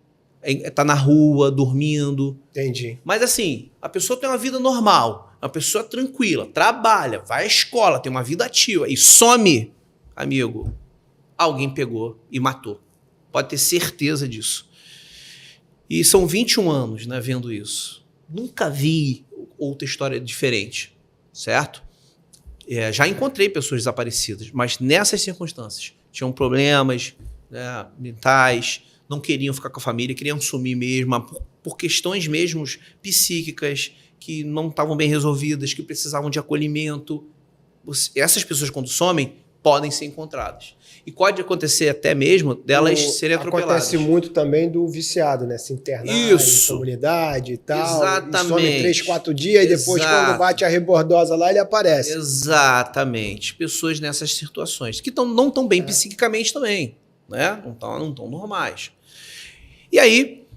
tá na rua, dormindo. Entendi. Mas assim, a pessoa tem uma vida normal, uma pessoa tranquila, trabalha, vai à escola, tem uma vida ativa e some, amigo, alguém pegou e matou. Pode ter certeza disso. E são 21 anos, né, vendo isso. Nunca vi outra história diferente, certo? Já encontrei pessoas desaparecidas, mas nessas circunstâncias. Tinham problemas, né, mentais, não queriam ficar com a família, queriam sumir mesmo, por questões mesmo psíquicas que não estavam bem resolvidas, que precisavam de acolhimento. Essas pessoas, quando somem, podem ser encontradas. E pode acontecer até mesmo delas serem atropeladas. Acontece muito também do viciado, né? Se internar em comunidade e tal. Exatamente. E some 3, 4 dias e depois, quando bate a rebordosa lá, ele aparece. Exatamente. Pessoas nessas situações, que não estão bem psiquicamente também, né? Não estão normais. E aí,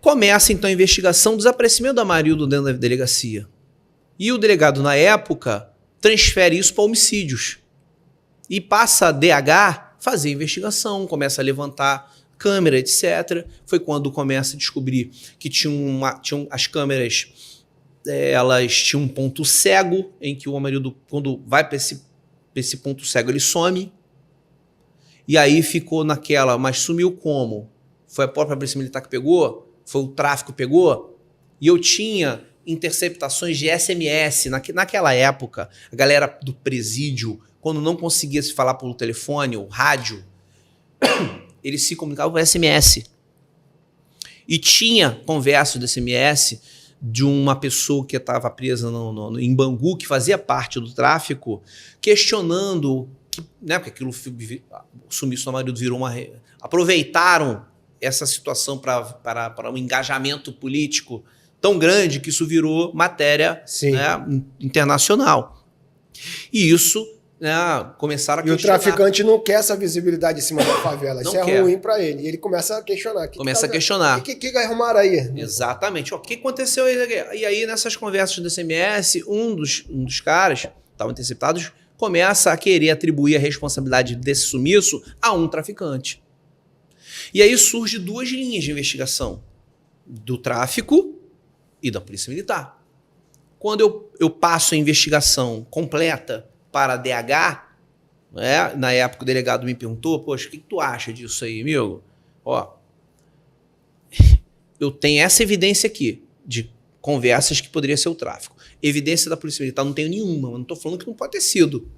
começa então a investigação do desaparecimento do Amarildo dentro da delegacia. E o delegado, na época, transfere isso para homicídios. E passa a DH fazer investigação, começa a levantar câmera, etc. Foi quando começa a descobrir que as câmeras, elas tinham um ponto cego, em que o Amarildo, quando vai para esse ponto cego, ele some. E aí ficou naquela, mas sumiu como? Foi a própria Polícia Militar que pegou? Foi o tráfico que pegou? E eu tinha interceptações de SMS. Naquela época, a galera do presídio, quando não conseguia se falar pelo telefone ou rádio, eles se comunicavam por SMS. E tinha conversa do SMS de uma pessoa que estava presa em Bangu, que fazia parte do tráfico, questionando, né, porque aquilo sumiço do Amarildo virou uma... Aproveitaram essa situação para um engajamento político tão grande que isso virou matéria, né, internacional. E isso... começaram a questionar. E o traficante não quer essa visibilidade em cima da favela. Isso é ruim para ele. E ele começa a questionar. Começa a questionar. O que arrumaram aí? Exatamente. O que aconteceu aí? E aí, nessas conversas do SMS, um dos caras, estavam interceptados, começa a querer atribuir a responsabilidade desse sumiço a um traficante. E aí surge duas linhas de investigação. Do tráfico e da Polícia Militar. Quando eu passo a investigação completa para a DH, né? Na época o delegado me perguntou, poxa, o que tu acha disso aí, amigo? Ó, eu tenho essa evidência aqui, de conversas que poderia ser o tráfico. Evidência da Polícia Militar não tenho nenhuma, eu não estou falando que não pode ter sido.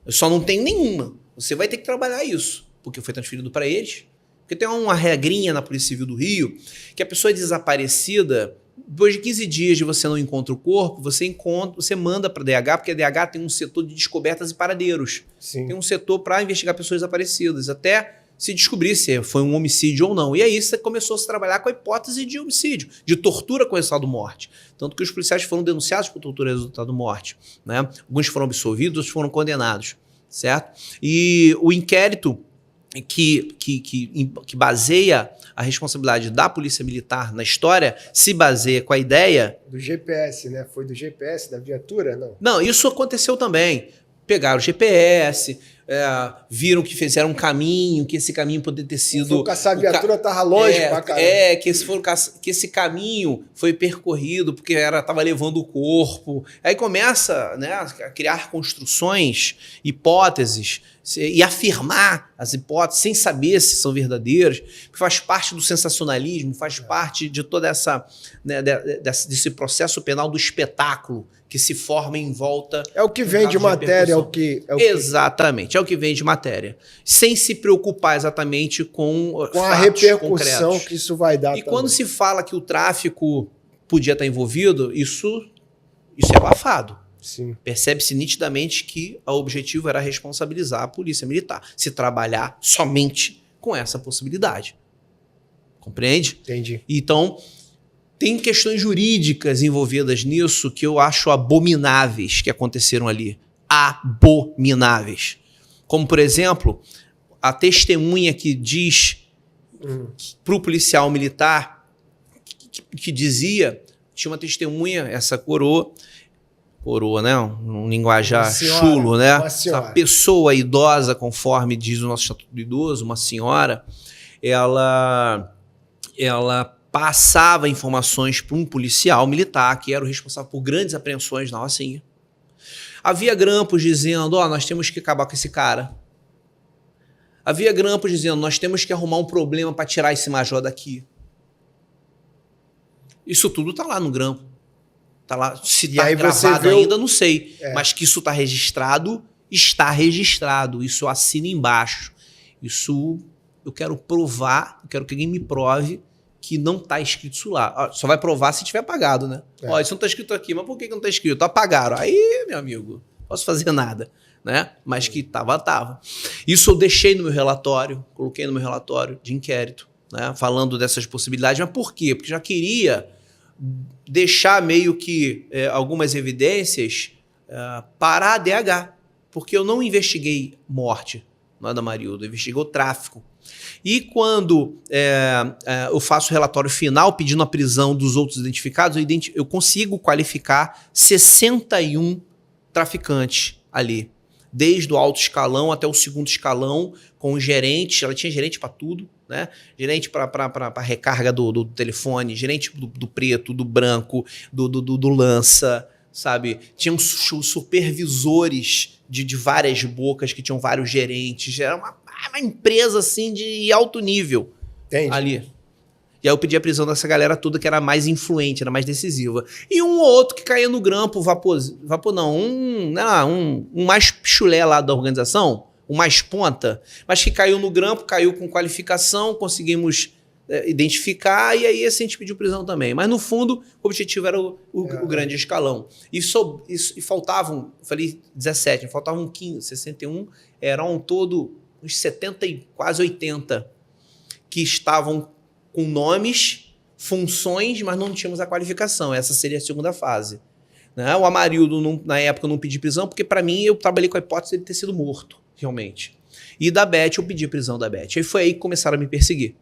Eu só não tenho nenhuma. Você vai ter que trabalhar isso, porque foi transferido para eles. Porque tem uma regrinha na Polícia Civil do Rio, que a pessoa é desaparecida... Depois de 15 dias de você não encontra o corpo, você manda para a DH, porque a DH tem um setor de descobertas e paradeiros. Sim. Tem um setor para investigar pessoas desaparecidas, até se descobrir se foi um homicídio ou não. E aí você começou a se trabalhar com a hipótese de homicídio, de tortura com resultado morte. Tanto que os policiais foram denunciados por tortura com resultado morte, né? Alguns foram absolvidos, outros foram condenados, certo? E o inquérito que baseia a responsabilidade da Polícia Militar na história se baseia com a ideia... Do GPS, né? Foi do GPS, da viatura, não? Não, isso aconteceu também. Pegaram o GPS, viram que fizeram um caminho, que esse caminho poderia ter sido... Foi caçar a viatura, estava longe pra caramba. Que esse caminho foi percorrido porque estava levando o corpo. Aí começa, né, a criar construções, hipóteses e afirmar as hipóteses sem saber se são verdadeiras, que faz parte do sensacionalismo, faz parte de toda essa, né, desse processo penal do espetáculo que se forma em volta. É o que vem de matéria, Exatamente, é o que vem de matéria. Sem se preocupar exatamente com a repercussão concretos. que isso vai dar. E também, quando se fala que o tráfico podia estar envolvido, isso é abafado. Sim. Percebe-se nitidamente que o objetivo era responsabilizar a polícia militar, se trabalhar somente com essa possibilidade. Compreende? Entendi. Então, tem questões jurídicas envolvidas nisso que eu acho abomináveis que aconteceram ali. Abomináveis. Como, por exemplo, a testemunha que diz para o policial militar que dizia, tinha uma testemunha, essa coroa, né? Um linguajar chulo, né? Essa pessoa idosa, conforme diz o nosso Estatuto do Idoso, uma senhora, ela passava informações para um policial militar que era o responsável por grandes apreensões na Rocinha. Havia grampos dizendo, nós temos que acabar com esse cara. Havia grampos dizendo, nós temos que arrumar um problema para tirar esse major daqui. Isso tudo está lá no grampo. Tá lá, se está gravado ainda, não sei. Mas que isso está registrado, está registrado. Isso assina embaixo. Isso eu quero provar, eu quero que alguém me prove que não está escrito isso lá. Só vai provar se tiver apagado, né? Isso não está escrito aqui, mas por que não está escrito? Apagaram. Aí, meu amigo, não posso fazer nada. Né? Mas que tava. Isso eu deixei no meu relatório, coloquei no meu relatório de inquérito, né? Falando dessas possibilidades. Mas por quê? Porque já queria deixar meio que algumas evidências para a ADH, porque eu não investiguei morte na da Amarildo, eu investiguei o tráfico. E quando eu faço o relatório final pedindo a prisão dos outros identificados, eu consigo qualificar 61 traficantes ali, desde o alto escalão até o segundo escalão, com gerentes, ela tinha gerente para tudo, né? Gerente para recarga do telefone, gerente do preto, do branco, do lança, sabe? Tinham supervisores de várias bocas que tinham vários gerentes. Era uma empresa assim de alto nível. Entendi. Ali. E aí eu pedi a prisão dessa galera toda que era mais influente, era mais decisiva. E um ou outro que caía no grampo, um mais chulé lá da organização, um mais ponta, mas que caiu no grampo, caiu com qualificação, conseguimos identificar, e aí esse a gente pediu prisão também. Mas no fundo, o objetivo era o grande escalão. E faltavam, eu falei 17, faltavam 15, 61, eram todo uns 70 e quase 80 que estavam com nomes, funções, mas não tínhamos a qualificação. Essa seria a segunda fase. Né? O Amarildo, na época, eu não pedi prisão, porque para mim eu trabalhei com a hipótese de ele ter sido morto, realmente. E da Beth, eu pedi a prisão da Beth. Aí foi aí que começaram a me perseguir.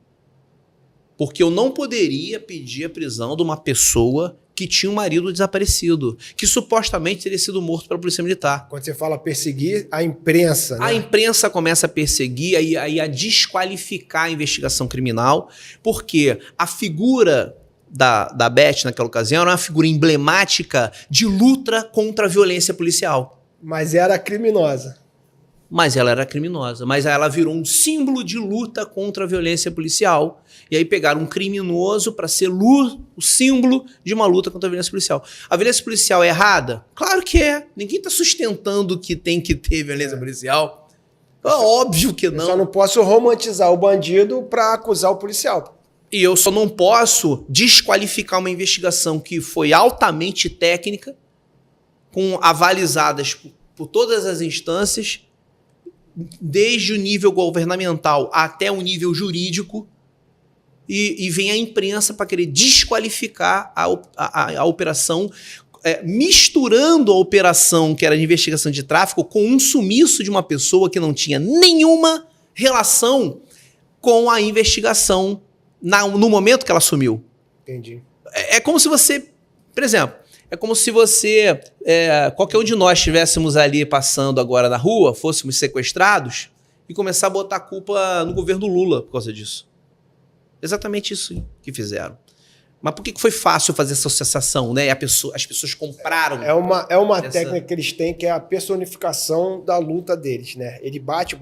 Porque eu não poderia pedir a prisão de uma pessoa que tinha um marido desaparecido, que supostamente teria sido morto pela polícia militar. Quando você fala perseguir, a imprensa, né? A imprensa começa a perseguir, aí a desqualificar a investigação criminal, porque a figura da Beth naquela ocasião era uma figura emblemática de luta contra a violência policial. Mas era criminosa. Mas ela era criminosa. Mas ela virou um símbolo de luta contra a violência policial. E aí pegaram um criminoso para ser o símbolo de uma luta contra a violência policial. A violência policial é errada? Claro que é. Ninguém está sustentando que tem que ter violência policial. É óbvio que não. Eu só não posso romantizar o bandido para acusar o policial. E eu só não posso desqualificar uma investigação que foi altamente técnica, avalizadas por todas as instâncias, desde o nível governamental até o nível jurídico, e vem a imprensa para querer desqualificar a operação, misturando a operação que era de investigação de tráfico com um sumiço de uma pessoa que não tinha nenhuma relação com a investigação no momento que ela sumiu. Entendi. É como se você, por exemplo, qualquer um de nós estivéssemos ali passando agora na rua, fôssemos sequestrados e começar a botar a culpa no governo Lula por causa disso. Exatamente isso que fizeram. Mas por que foi fácil fazer essa associação, né? As pessoas compraram. É uma técnica que eles têm, que é a personificação da luta deles, né? Ele bate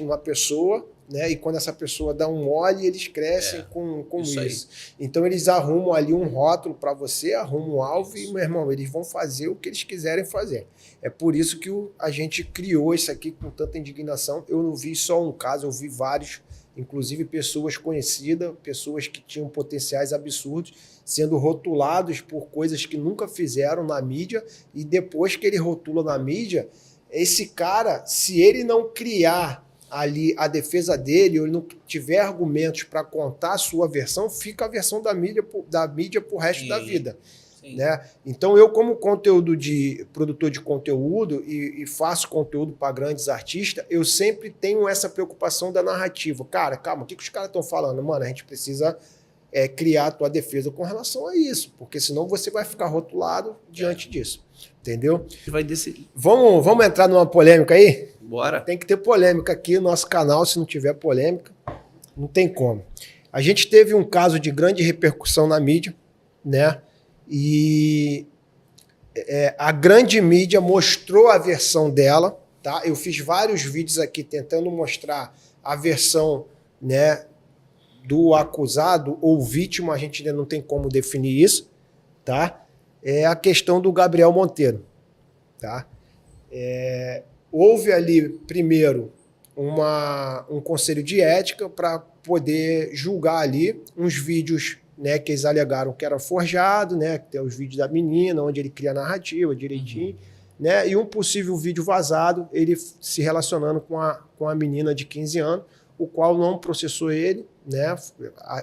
numa pessoa, né? E quando essa pessoa dá um mole, eles crescem com isso. Então eles arrumam ali um rótulo para você, arrumam um alvo e, meu irmão, eles vão fazer o que eles quiserem fazer. É por isso que a gente criou isso aqui com tanta indignação. Eu não vi só um caso, eu vi vários, inclusive pessoas conhecidas, pessoas que tinham potenciais absurdos, sendo rotulados por coisas que nunca fizeram na mídia, e depois que ele rotula na mídia, esse cara, se ele não criar ali a defesa dele, ou ele não tiver argumentos para contar a sua versão, fica a versão da mídia pro resto da vida. Né? Então eu, como produtor de conteúdo e faço conteúdo para grandes artistas, eu sempre tenho essa preocupação da narrativa. Cara, calma, o que os caras estão falando? Mano, a gente precisa criar a tua defesa com relação a isso, porque senão você vai ficar rotulado diante disso. Entendeu? Vamos entrar numa polêmica aí? Bora. Tem que ter polêmica aqui no nosso canal. Se não tiver polêmica, não tem como. A gente teve um caso de grande repercussão na mídia, né? E a grande mídia mostrou a versão dela, tá? Eu fiz vários vídeos aqui tentando mostrar a versão, né, do acusado ou vítima, a gente ainda não tem como definir isso, tá? É a questão do Gabriel Monteiro, tá? Houve ali, primeiro, um conselho de ética para poder julgar ali uns vídeos, né, que eles alegaram que era forjado, né, que tem os vídeos da menina, onde ele cria a narrativa direitinho, né, e um possível vídeo vazado, ele se relacionando com a menina de 15 anos, o qual não processou ele, né,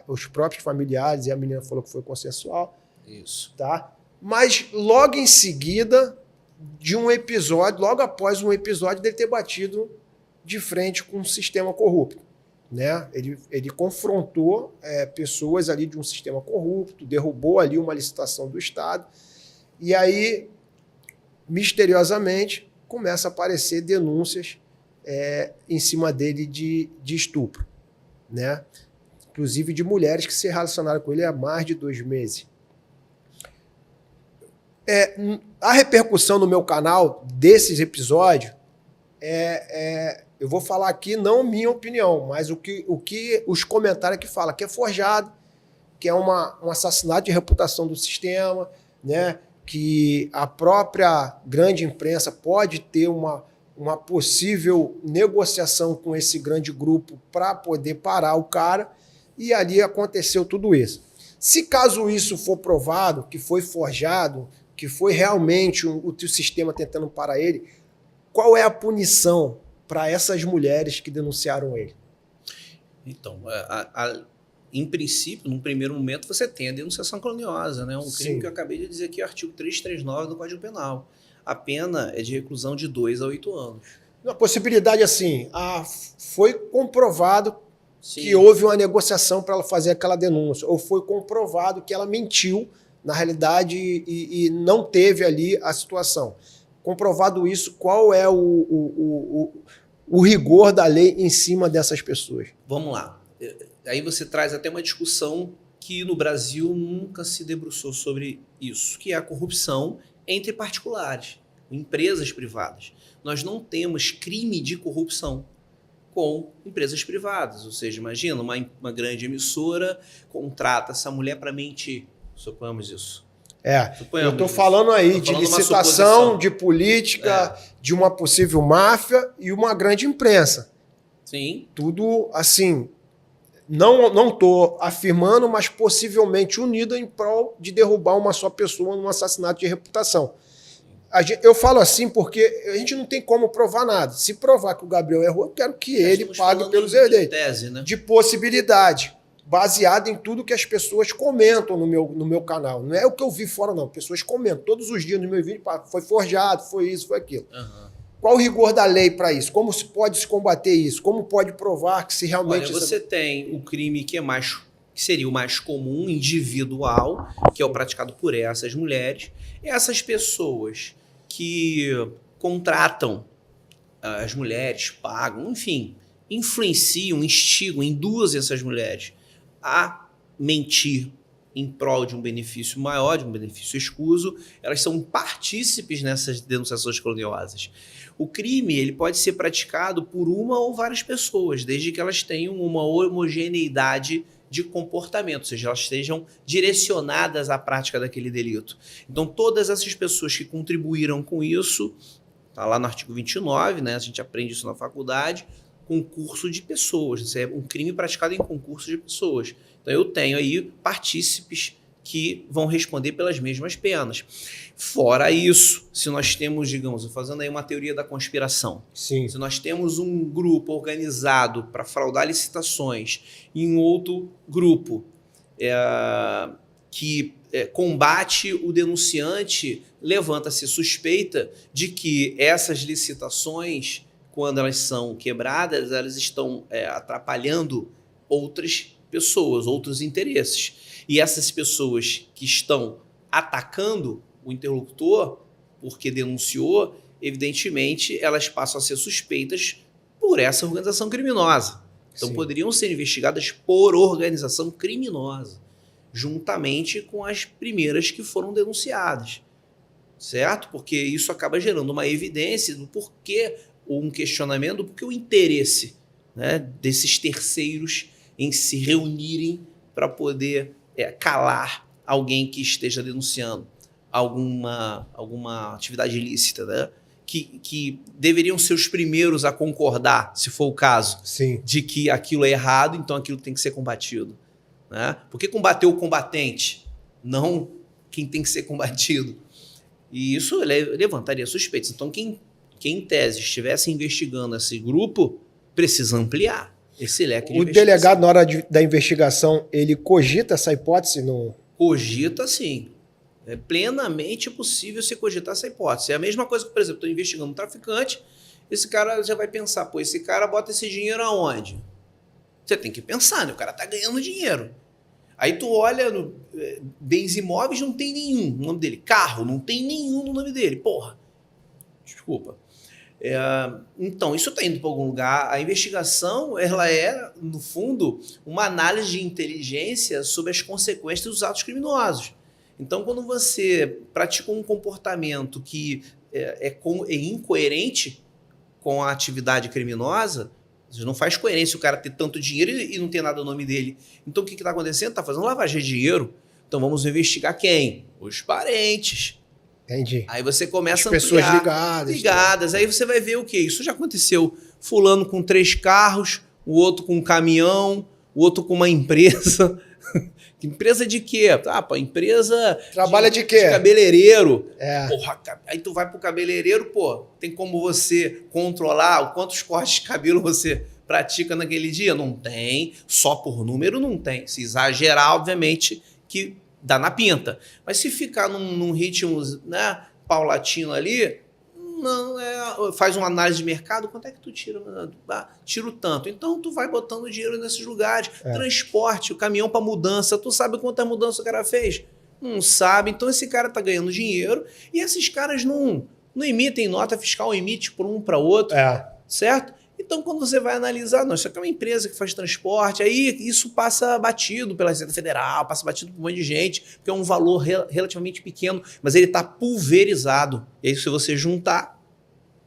os próprios familiares, e a menina falou que foi consensual. Isso. Tá? Mas logo em seguida de um episódio, logo após um episódio dele ter batido de frente com um sistema corrupto. Né? Ele confrontou pessoas ali de um sistema corrupto, derrubou ali uma licitação do Estado, e aí, misteriosamente, começa a aparecer denúncias em cima dele de estupro. Né? Inclusive de mulheres que se relacionaram com ele há mais de 2 meses. A repercussão no meu canal desses episódios eu vou falar aqui não minha opinião, mas o que os comentários que falam que é forjado, que é um assassinato de reputação do sistema, né? Que a própria grande imprensa pode ter uma possível negociação com esse grande grupo para poder parar o cara, e ali aconteceu tudo isso. Se caso isso for provado, que foi forjado, que foi realmente o sistema tentando parar ele, qual é a punição para essas mulheres que denunciaram ele? Então, em princípio, num primeiro momento, você tem a denunciação caluniosa, né? Um crime que eu acabei de dizer aqui, artigo 339 do Código Penal. A pena é de reclusão de 2 a 8 anos. Uma possibilidade assim, foi comprovado que houve uma negociação para ela fazer aquela denúncia, ou foi comprovado que ela mentiu, na realidade, e não teve ali a situação. Comprovado isso, qual é o rigor da lei em cima dessas pessoas? Vamos lá. Aí você traz até uma discussão que no Brasil nunca se debruçou sobre isso, que é a corrupção entre particulares, empresas privadas. Nós não temos crime de corrupção com empresas privadas. Ou seja, imagina, uma grande emissora contrata essa mulher para mentir. Suponhamos isso. Eu estou falando aí de licitação, de política, de uma possível máfia e uma grande imprensa. Sim. Tudo assim, não estou afirmando, mas possivelmente unido em prol de derrubar uma só pessoa num assassinato de reputação. Eu falo assim porque a gente não tem como provar nada. Se provar que o Gabriel errou, eu quero que ele pague pelos erros dele. Tese, né? De possibilidade, baseado em tudo que as pessoas comentam no meu canal. Não é o que eu vi fora, não. Pessoas comentam todos os dias no meu vídeo, foi forjado, foi isso, foi aquilo. Uhum. Qual o rigor da lei para isso? Como se pode se combater isso? Como pode provar que se realmente... Olha, você tem o crime que seria o mais comum, individual, que é o praticado por essas mulheres. Essas pessoas que contratam as mulheres, pagam, enfim, influenciam, instigam, induzem essas mulheres a mentir em prol de um benefício maior, de um benefício escuso, elas são partícipes nessas denunciações caluniosas. O crime ele pode ser praticado por uma ou várias pessoas, desde que elas tenham uma homogeneidade de comportamento, ou seja, elas estejam direcionadas à prática daquele delito. Então, todas essas pessoas que contribuíram com isso, está lá no artigo 29, né, a gente aprende isso na faculdade, concurso de pessoas. Isso é um crime praticado em concurso de pessoas. Então, eu tenho aí partícipes que vão responder pelas mesmas penas. Fora isso, se nós temos, digamos, fazendo aí uma teoria da conspiração, Sim. se nós temos um grupo organizado para fraudar licitações e um outro grupo que combate o denunciante, levanta-se suspeita de que essas licitações, quando elas são quebradas, elas estão atrapalhando outras pessoas, outros interesses. E essas pessoas que estão atacando o interlocutor, porque denunciou, evidentemente, elas passam a ser suspeitas por essa organização criminosa. Então, poderiam ser investigadas por organização criminosa, juntamente com as primeiras que foram denunciadas, certo? Porque isso acaba gerando uma evidência do porquê, ou um questionamento do porquê o interesse, né, desses terceiros em se reunirem para poder calar alguém que esteja denunciando alguma atividade ilícita, né? Que deveriam ser os primeiros a concordar, se for o caso, Sim. de que aquilo é errado, então aquilo tem que ser combatido. Né? Por que combater o combatente, não quem tem que ser combatido? E isso levantaria suspeitas. Então, quem em tese estivesse investigando esse grupo, precisa ampliar esse leque de investigação. O delegado, na hora da investigação, ele cogita essa hipótese? No... Cogita, sim. É plenamente possível você cogitar essa hipótese. É a mesma coisa que, por exemplo, estou investigando um traficante, esse cara já vai pensar, pô, esse cara bota esse dinheiro aonde? Você tem que pensar, né? O cara tá ganhando dinheiro. Aí tu olha no bens imóveis, não tem nenhum no nome dele. Carro, não tem nenhum no nome dele. Porra. Desculpa. Então, isso está indo para algum lugar. A investigação, ela é, no fundo, uma análise de inteligência sobre as consequências dos atos criminosos. Então, quando você pratica um comportamento que é incoerente com a atividade criminosa, você não faz coerência o cara ter tanto dinheiro e não ter nada no nome dele. Então, o que está acontecendo? Está fazendo lavagem de dinheiro. Então, vamos investigar quem? Os parentes. Entendi. Aí você começa a ampliar. Pessoas ligadas. Aí você vai ver o quê? Isso já aconteceu. Fulano com 3 carros, o outro com um caminhão, o outro com uma empresa. Empresa de quê? Ah, pô, empresa... Trabalha de quê? De cabeleireiro. Porra, aí tu vai pro cabeleireiro, pô, tem como você controlar quantos cortes de cabelo você pratica naquele dia? Não tem. Só por número não tem. Se exagerar, obviamente, que dá na pinta. Mas se ficar num ritmo, né, paulatino ali, não faz uma análise de mercado, quanto é que tu tira? Tiro tanto. Então tu vai botando dinheiro nesses lugares. Transporte, o caminhão para mudança. Tu sabe quanta mudança o cara fez? Não sabe. Então esse cara tá ganhando dinheiro e esses caras não emitem nota fiscal, emite por um para outro. Certo? Então, quando você vai analisar, não, isso aqui é uma empresa que faz transporte, aí isso passa batido pela Receita Federal, passa batido por um monte de gente, porque é um valor relativamente pequeno, mas ele está pulverizado. E aí, se você juntar,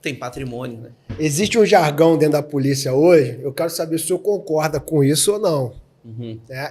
tem patrimônio. Né? Existe um jargão dentro da polícia hoje, eu quero saber se o senhor concorda com isso ou não.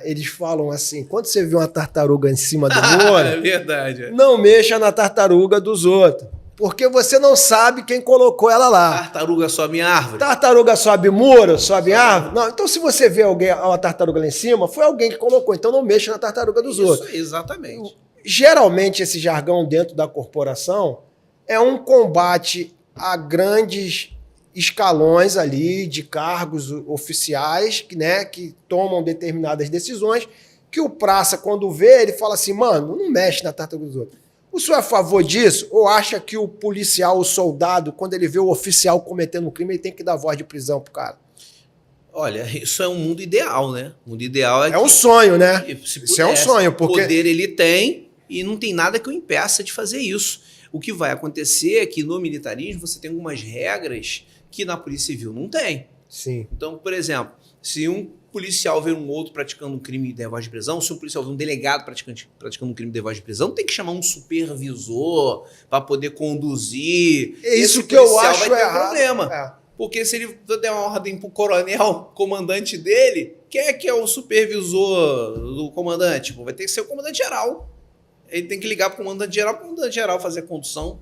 Eles falam assim, quando você vê uma tartaruga em cima do muro, é verdade. Não mexa na tartaruga dos outros. Porque você não sabe quem colocou ela lá. Tartaruga sobe árvore. Tartaruga sobe muro, sobe árvore. Não, então, se você vê uma tartaruga lá em cima, foi alguém que colocou. Então, não mexa na tartaruga dos outros. Exatamente. Geralmente, esse jargão dentro da corporação é um combate a grandes escalões ali de cargos oficiais, né, que tomam determinadas decisões, que o praça, quando vê, ele fala assim, mano, não mexe na tartaruga dos outros. O senhor é a favor disso? Ou acha que o policial, o soldado, quando ele vê o oficial cometendo um crime, ele tem que dar voz de prisão pro cara? Olha, isso é um mundo ideal, né? O mundo ideal é um sonho, né? Isso é um sonho, porque... O poder ele tem e não tem nada que o impeça de fazer isso. O que vai acontecer é que no militarismo você tem algumas regras que na Polícia Civil não tem. Sim. Então, por exemplo, se um policial vê um outro praticando um crime de voz de prisão, se um policial vê um delegado praticando um crime de voz de prisão, tem que chamar um supervisor para poder conduzir. É isso que eu acho vai ter errado. Um problema. É. Porque se ele der uma ordem pro coronel, comandante dele, quem é que é o supervisor do comandante? Pô, vai ter que ser o comandante geral. Ele tem que ligar pro comandante geral fazer a condução.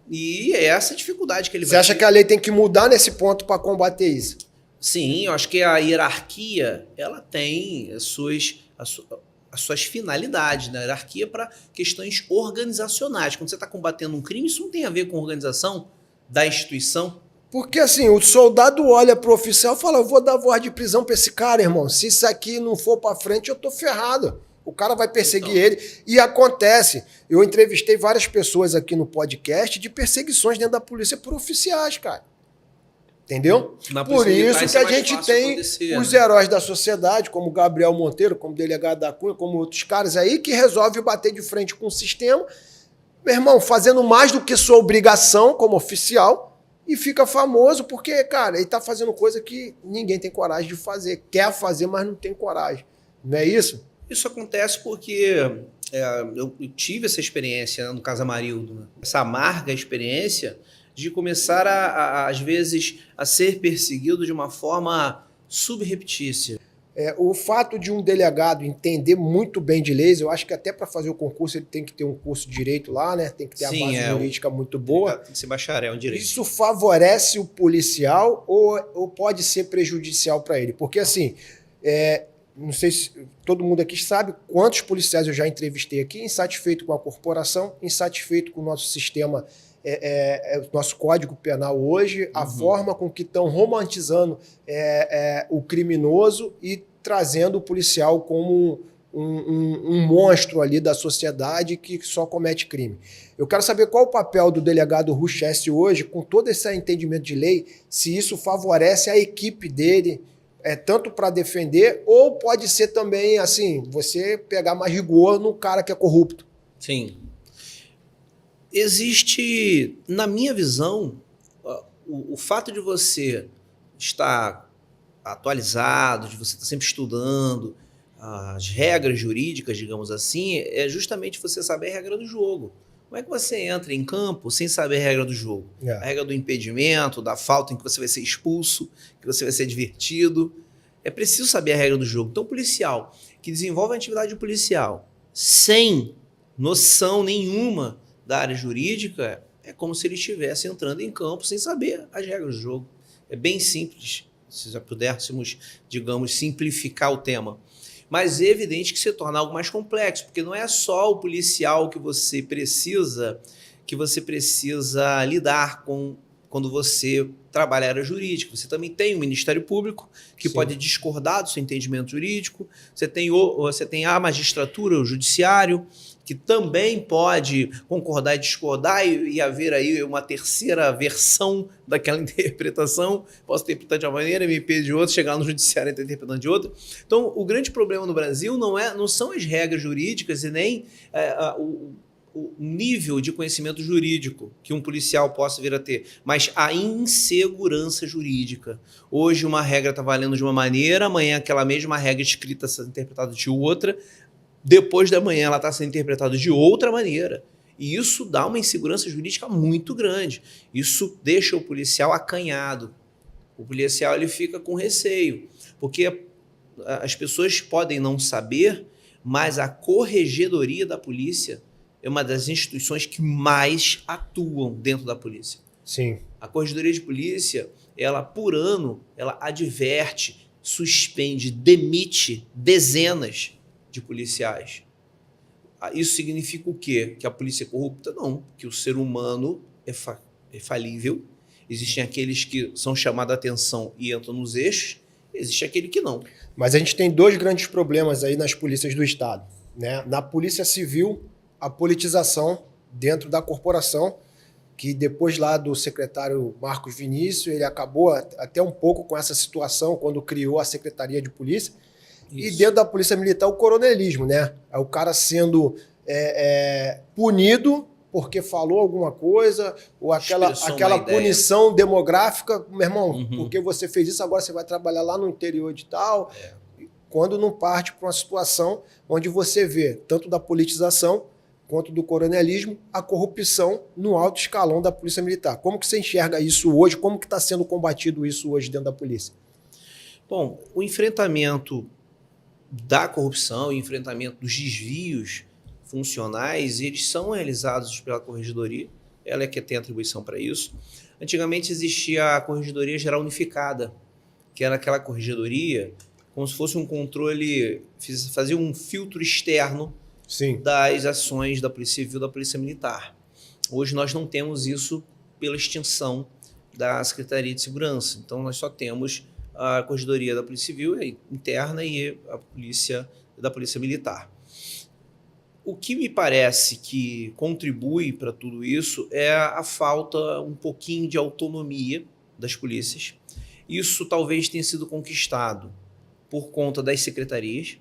E é essa a dificuldade que ele vai ter. Você acha que a lei tem que mudar nesse ponto para combater isso? Sim, eu acho que a hierarquia ela tem as suas finalidades, né? A hierarquia para questões organizacionais. Quando você está combatendo um crime, isso não tem a ver com a organização da instituição. Porque assim, o soldado olha pro oficial e fala, eu vou dar voz de prisão para esse cara, irmão. Se isso aqui não for para frente, eu tô ferrado. O cara vai perseguir ele. E acontece. Eu entrevistei várias pessoas aqui no podcast de perseguições dentro da polícia por oficiais, cara. Entendeu? Por isso que a gente tem os heróis da sociedade, como o Gabriel Monteiro, como o delegado da Cunha, como outros caras aí, que resolve bater de frente com o sistema, meu irmão, fazendo mais do que sua obrigação como oficial, e fica famoso porque, cara, ele tá fazendo coisa que ninguém tem coragem de fazer. Quer fazer, mas não tem coragem. Não é isso? Isso acontece porque eu tive essa experiência, né, no caso Amarildo, né? Essa amarga experiência de começar, às vezes, a ser perseguido de uma forma subreptícia. O fato de um delegado entender muito bem de leis, eu acho que até para fazer o concurso ele tem que ter um curso de direito lá, né? Tem que ter a base jurídica muito boa. Tem que ser bacharel em direito. Isso favorece o policial ou pode ser prejudicial para ele? Porque assim, não sei se todo mundo aqui sabe quantos policiais eu já entrevistei aqui, insatisfeito com a corporação, insatisfeito com o nosso sistema, o nosso Código Penal hoje, a forma com que estão romantizando o criminoso e trazendo o policial como um monstro ali da sociedade que só comete crime. Eu quero saber qual o papel do delegado Ruchesse hoje, com todo esse entendimento de lei, se isso favorece a equipe dele, tanto para defender, ou pode ser também, assim, você pegar mais rigor no cara que é corrupto. Sim. Existe, na minha visão, o fato de você estar atualizado, de você estar sempre estudando as regras jurídicas, digamos assim, é justamente você saber a regra do jogo. Como é que você entra em campo sem saber a regra do jogo? A regra do impedimento, da falta em que você vai ser expulso, que você vai ser advertido. É preciso saber a regra do jogo. Então, o policial que desenvolve a atividade policial sem noção nenhuma da área jurídica, é como se ele estivesse entrando em campo sem saber as regras do jogo. É bem simples, se já pudéssemos, digamos, simplificar o tema. Mas é evidente que se torna algo mais complexo, porque não é só o policial que você precisa lidar com quando você trabalha a área jurídica. Você também tem o Ministério Público, que pode discordar do seu entendimento jurídico. Você tem a magistratura, o judiciário, que também pode concordar e discordar e haver aí uma terceira versão daquela interpretação. Posso interpretar de uma maneira, MP de outra, chegar no judiciário e estar interpretando de outra. Então, o grande problema no Brasil não são as regras jurídicas e nem o nível de conhecimento jurídico que um policial possa vir a ter, mas a insegurança jurídica. Hoje uma regra está valendo de uma maneira, amanhã aquela mesma regra escrita está sendo interpretada de outra, depois da manhã ela está sendo interpretada de outra maneira. E isso dá uma insegurança jurídica muito grande. Isso deixa o policial acanhado. O policial ele fica com receio, porque as pessoas podem não saber, mas a corregedoria da polícia é uma das instituições que mais atuam dentro da polícia. Sim. A Corregedoria de Polícia, ela por ano, ela adverte, suspende, demite dezenas de policiais. Isso significa o quê? Que a polícia é corrupta? Não, que o ser humano é falível. Existem aqueles que são chamados a atenção e entram nos eixos, existe aquele que não. Mas a gente tem dois grandes problemas aí nas polícias do Estado, né? Na Polícia Civil, a politização dentro da corporação, que depois lá do secretário Marcos Vinícius, ele acabou até um pouco com essa situação quando criou a Secretaria de Polícia. Isso. E dentro da Polícia Militar, o coronelismo, né? É o cara sendo punido porque falou alguma coisa, ou aquela Expressou uma ideia. punição demográfica, meu irmão, Uhum. porque você fez isso, agora você vai trabalhar lá no interior de tal. Quando não parte para uma situação onde você vê, tanto da politização quanto do coronelismo, a corrupção no alto escalão da Polícia Militar. Como que você enxerga isso hoje? Como que está sendo combatido isso hoje dentro da polícia? Bom, o enfrentamento da corrupção e o enfrentamento dos desvios funcionais, eles são realizados pela Corregedoria, ela é que tem atribuição para isso. Antigamente existia a Corregedoria Geral Unificada, que era aquela corregedoria como se fosse um controle, fazia um filtro externo Sim. das ações da Polícia Civil e da Polícia Militar. Hoje nós não temos isso pela extinção da Secretaria de Segurança, então nós só temos a Corregedoria da Polícia Civil interna e a Polícia da Polícia Militar. O que me parece que contribui para tudo isso é a falta um pouquinho de autonomia das polícias. Isso talvez tenha sido conquistado por conta das secretarias,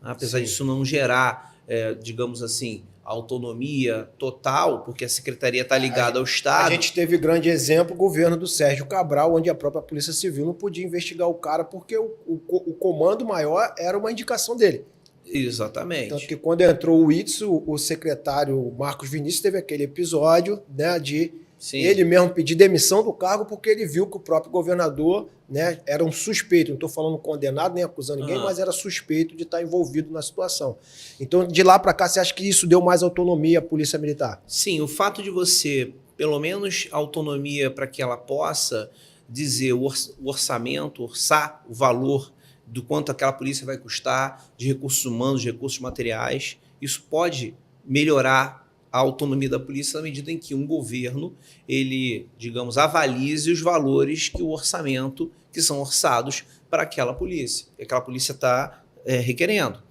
apesar disso não gerar, digamos assim, autonomia total, porque a secretaria está ligada ao Estado. A gente teve grande exemplo, o governo do Sérgio Cabral, onde a própria Polícia Civil não podia investigar o cara porque o comando maior era uma indicação dele. Exatamente. Tanto que quando entrou o Itzo, o secretário Marcos Vinícius teve aquele episódio, né, de Sim. ele mesmo pedir demissão do cargo porque ele viu que o próprio governador, né, era um suspeito, não estou falando condenado nem acusando ninguém, mas era suspeito de estar envolvido na situação. Então, de lá para cá, você acha que isso deu mais autonomia à Polícia Militar? Sim, o fato de você, pelo menos autonomia para que ela possa dizer o orçamento, orçar o valor do quanto aquela polícia vai custar, de recursos humanos, de recursos materiais, isso pode melhorar a autonomia da polícia na medida em que um governo, ele, digamos, avalize os valores que o orçamento, que são orçados para aquela polícia, que aquela polícia está requerendo.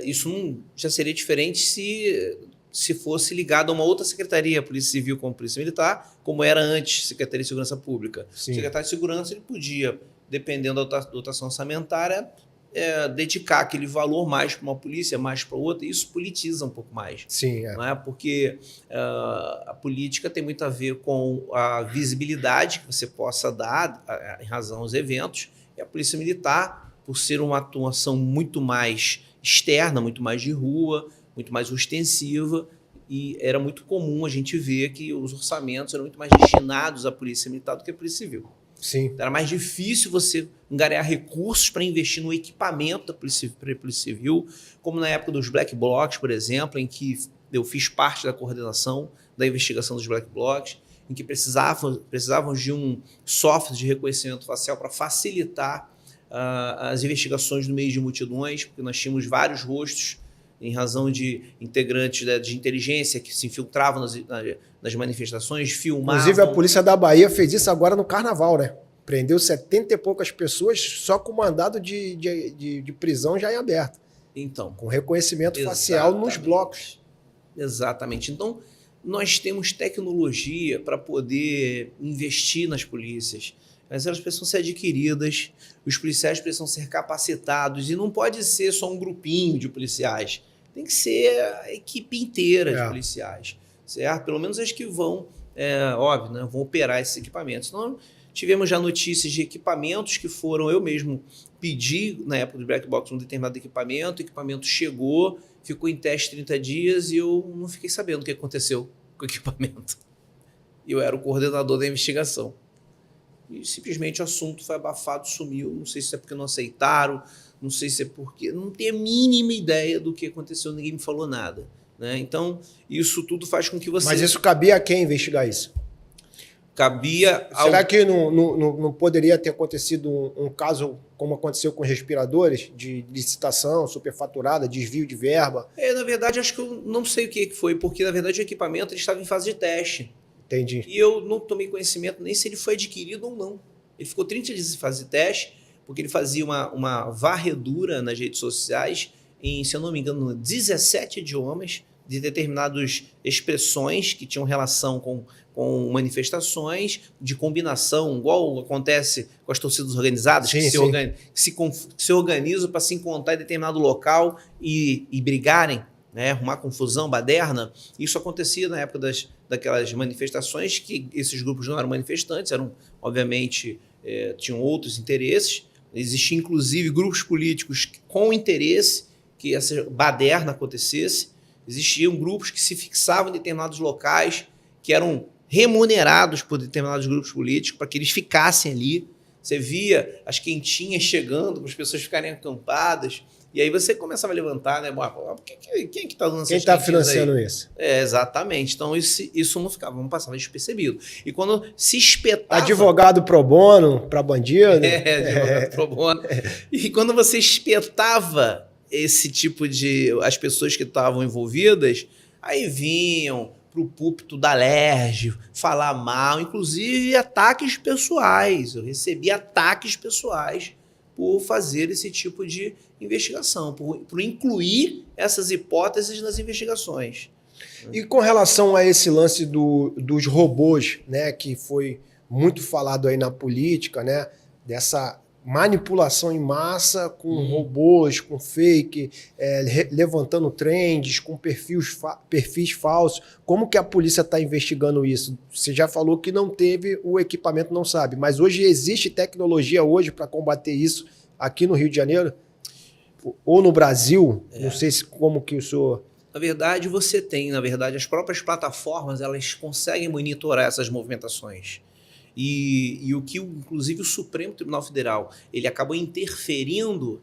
Isso não, já seria diferente se fosse ligado a uma outra secretaria, Polícia Civil como Polícia Militar, como era antes, Secretaria de Segurança Pública. Sim. O secretário de Segurança ele podia, dependendo da dotação orçamentária, dedicar aquele valor mais para uma polícia, mais para outra, e isso politiza um pouco mais. Sim, não é? Porque a política tem muito a ver com a visibilidade que você possa dar em razão aos eventos, e a Polícia Militar, por ser uma atuação muito mais externa, muito mais de rua, muito mais ostensiva, e era muito comum a gente ver que os orçamentos eram muito mais destinados à Polícia Militar do que à Polícia Civil. Sim. Era mais difícil você angariar recursos para investir no equipamento da Polícia Civil, como na época dos Black Blocs, por exemplo, em que eu fiz parte da coordenação da investigação dos Black Blocs, em que precisavam de um software de reconhecimento facial para facilitar as investigações no meio de multidões, porque nós tínhamos vários rostos em razão de integrantes de inteligência que se infiltravam nas manifestações, filmavam. Inclusive, a Polícia da Bahia fez isso agora no Carnaval, né? Prendeu 70 e poucas pessoas só com mandado de prisão já em aberto. Então, com reconhecimento facial nos blocos. Exatamente. Então, nós temos tecnologia para poder investir nas polícias. Mas elas precisam ser adquiridas, os policiais precisam ser capacitados, e não pode ser só um grupinho de policiais, tem que ser a equipe inteira de policiais, certo? Pelo menos as que vão, óbvio, né, vão operar esses equipamentos. Então, tivemos já notícias de equipamentos que foram, eu mesmo pedi na época do Black Box um determinado equipamento, o equipamento chegou, ficou em teste 30 dias e eu não fiquei sabendo o que aconteceu com o equipamento. Eu era o coordenador da investigação. E simplesmente o assunto foi abafado, sumiu. Não sei se é porque não aceitaram, não sei se é porque... Não tenho a mínima ideia do que aconteceu, ninguém me falou nada. Né? Então, isso tudo faz com que você... Mas isso cabia a quem investigar isso? Cabia... Será que não poderia ter acontecido um caso como aconteceu com os respiradores, de licitação, superfaturada, desvio de verba? Na verdade, acho que eu não sei o que foi, porque, na verdade, o equipamento ele estava em fase de teste. Entendi. E eu não tomei conhecimento nem se ele foi adquirido ou não. Ele ficou 30 dias em fase de teste, porque ele fazia uma varredura nas redes sociais em, se eu não me engano, 17 idiomas, de determinadas expressões que tinham relação com manifestações, de combinação, igual acontece com as torcidas organizadas, sim, que se organizam para se encontrar em determinado local e brigarem. né, arrumar confusão, baderna. Isso acontecia na época daquelas manifestações, que esses grupos não eram manifestantes, eram, obviamente, tinham outros interesses. Existiam, inclusive, grupos políticos com interesse que essa baderna acontecesse. Existiam grupos que se fixavam em determinados locais, que eram remunerados por determinados grupos políticos para que eles ficassem ali. Você via as quentinhas chegando para as pessoas ficarem acampadas. E aí você começava a levantar, né? Quem é que está dando essas Quem está financiando aí? isso? Exatamente. Então isso não ficava, não passava despercebido. E quando se espetava... Advogado pro bono para bandido. Advogado pro bono. E quando você espetava esse tipo de... as pessoas que estavam envolvidas, aí vinham para o púlpito da Alerj falar mal, inclusive ataques pessoais. Eu recebi ataques pessoais por fazer esse tipo de investigação, por incluir essas hipóteses nas investigações. E com relação a esse lance dos robôs, né, que foi muito falado aí na política, né, dessa manipulação em massa com robôs, com fake, levantando trends, com perfis falsos. Como que a polícia está investigando isso? Você já falou que não teve o equipamento, não sabe, mas hoje existe tecnologia hoje para combater isso aqui no Rio de Janeiro? Ou no Brasil? Não sei como que o senhor... Na verdade, você tem, as próprias plataformas, elas conseguem monitorar essas movimentações. E o que, inclusive, o Supremo Tribunal Federal, ele acabou interferindo,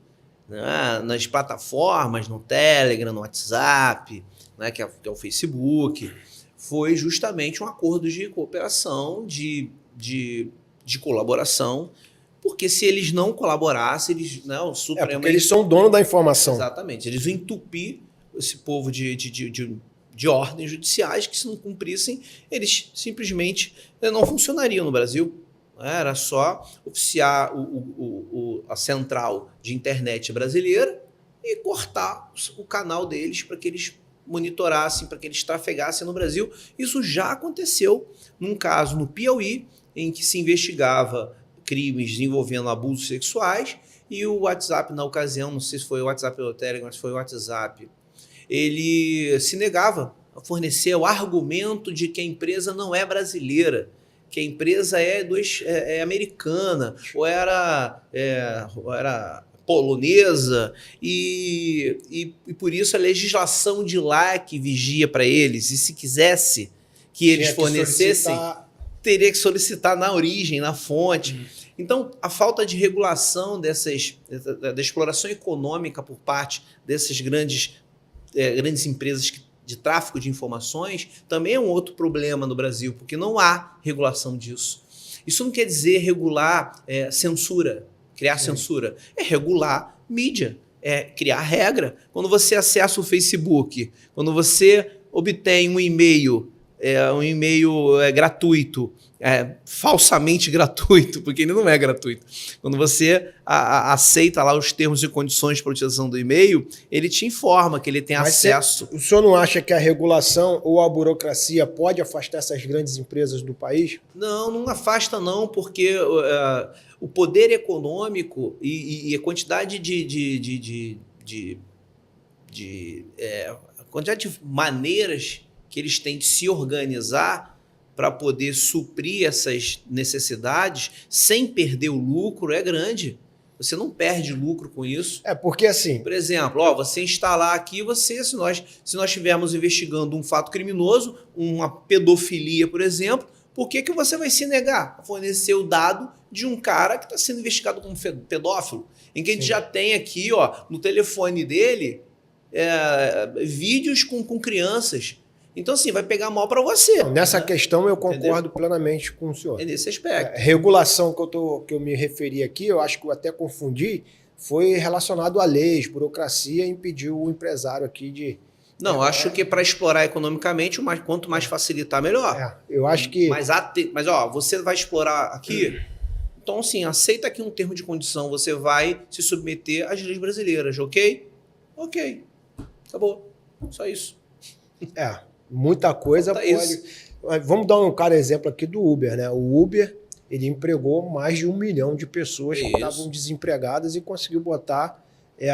né, nas plataformas, no Telegram, no WhatsApp, né, que é o Facebook, foi justamente um acordo de cooperação, de colaboração, porque se eles não colaborassem, eles, né, o Supremo... porque eles são dono da informação. Exatamente. Eles iam entupir esse povo de ordens judiciais que, se não cumprissem, eles simplesmente não funcionariam no Brasil. Era só oficiar a central de internet brasileira e cortar o canal deles para que eles monitorassem, para que eles trafegassem no Brasil. Isso já aconteceu num caso no Piauí, em que se investigava crimes envolvendo abusos sexuais, e o WhatsApp, na ocasião, não sei se foi o WhatsApp ou o Telegram, mas foi o WhatsApp, ele se negava a fornecer o argumento de que a empresa não é brasileira, que a empresa é americana, ou era polonesa, e por isso a legislação de lá que vigia para eles, e se quisesse que eles fornecessem, teria que solicitar na origem, na fonte. Então, a falta de regulação da exploração econômica por parte dessas grandes empresas de tráfico de informações também é um outro problema no Brasil, porque não há regulação disso. Isso não quer dizer regular censura, criar censura. É regular mídia, é criar regra. Quando você acessa o Facebook, quando você obtém um e-mail gratuito, falsamente gratuito, porque ele não é gratuito. Quando você aceita lá os termos e condições para a utilização do e-mail, ele te informa que ele tem acesso. O senhor não acha que a regulação ou a burocracia pode afastar essas grandes empresas do país? Não afasta não, porque o poder econômico e a quantidade a quantidade de maneiras que eles têm de se organizar para poder suprir essas necessidades sem perder o lucro é grande. Você não perde lucro com isso. Porque assim... Por exemplo, você instalar aqui, se nós estivermos investigando um fato criminoso, uma pedofilia, por exemplo, por que você vai se negar a fornecer o dado de um cara que está sendo investigado como pedófilo? Em que a gente já tem aqui, no telefone dele, vídeos com crianças. Então, assim, vai pegar mal para você. Nessa questão, eu concordo plenamente com o senhor. É nesse aspecto. Regulação que eu me referi aqui, eu acho que eu até confundi, foi relacionado a leis, burocracia, impediu o empresário aqui de... Não, acho que para explorar economicamente, quanto mais facilitar, melhor. Eu acho que... Mas você vai explorar aqui... Então, assim, aceita aqui um termo de condição, você vai se submeter às leis brasileiras, ok? Ok. Acabou. Só isso. Muita coisa pode... Isso. Vamos dar um exemplo aqui do Uber, né? O Uber, ele empregou mais de 1 milhão de pessoas que estavam desempregadas e conseguiu botar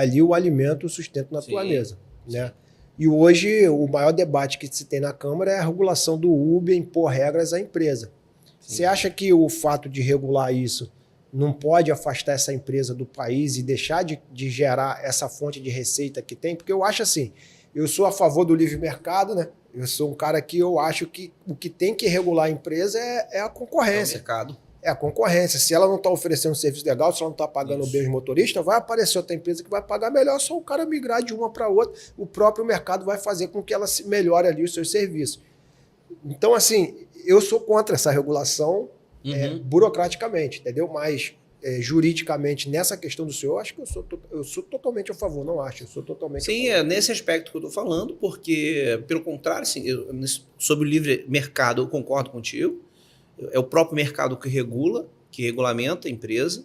ali o alimento, o sustento na tua mesa, né? E hoje o maior debate que se tem na Câmara é a regulação do Uber, impor regras à empresa. Sim. Você acha que o fato de regular isso não pode afastar essa empresa do país e deixar de gerar essa fonte de receita que tem? Porque eu acho assim, eu sou a favor do livre mercado, né? Eu sou um cara que eu acho que o que tem que regular a empresa é a concorrência. É o mercado. É a concorrência. Se ela não está oferecendo um serviço legal, se ela não está pagando bem os motoristas, vai aparecer outra empresa que vai pagar melhor, só o cara migrar de uma para outra. O próprio mercado vai fazer com que ela melhore ali os seus serviços. Então, assim, eu sou contra essa regulação burocraticamente, entendeu? Mas juridicamente, nessa questão do senhor, acho que eu sou totalmente a favor, não acho, eu sou totalmente Sim, a favor. é nesse aspecto que eu estou falando, porque, pelo contrário, assim, sobre o livre mercado, eu concordo contigo. É o próprio mercado que regula, que regulamenta a empresa.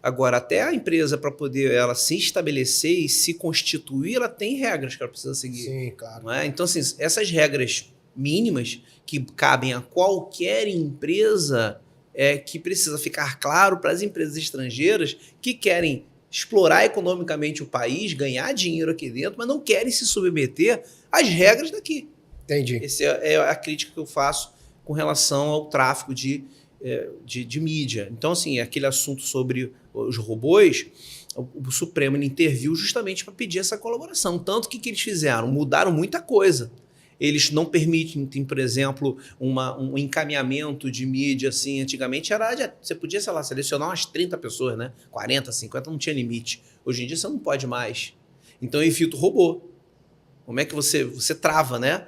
Agora, até a empresa, para poder ela se estabelecer e se constituir, ela tem regras que ela precisa seguir. Sim, claro. Não é? Então, assim, essas regras mínimas que cabem a qualquer empresa que precisa ficar claro para as empresas estrangeiras que querem explorar economicamente o país, ganhar dinheiro aqui dentro, mas não querem se submeter às regras daqui. Entendi. Essa é a crítica que eu faço com relação ao tráfico de mídia. Então, assim, aquele assunto sobre os robôs, o Supremo interviu justamente para pedir essa colaboração. Tanto que eles fizeram? Mudaram muita coisa. Eles não permitem, por exemplo, um encaminhamento de mídia assim. Antigamente você podia, sei lá, selecionar umas 30 pessoas, né? 40, 50, não tinha limite. Hoje em dia você não pode mais. Então eu infiltro o robô. Como é que você trava, né?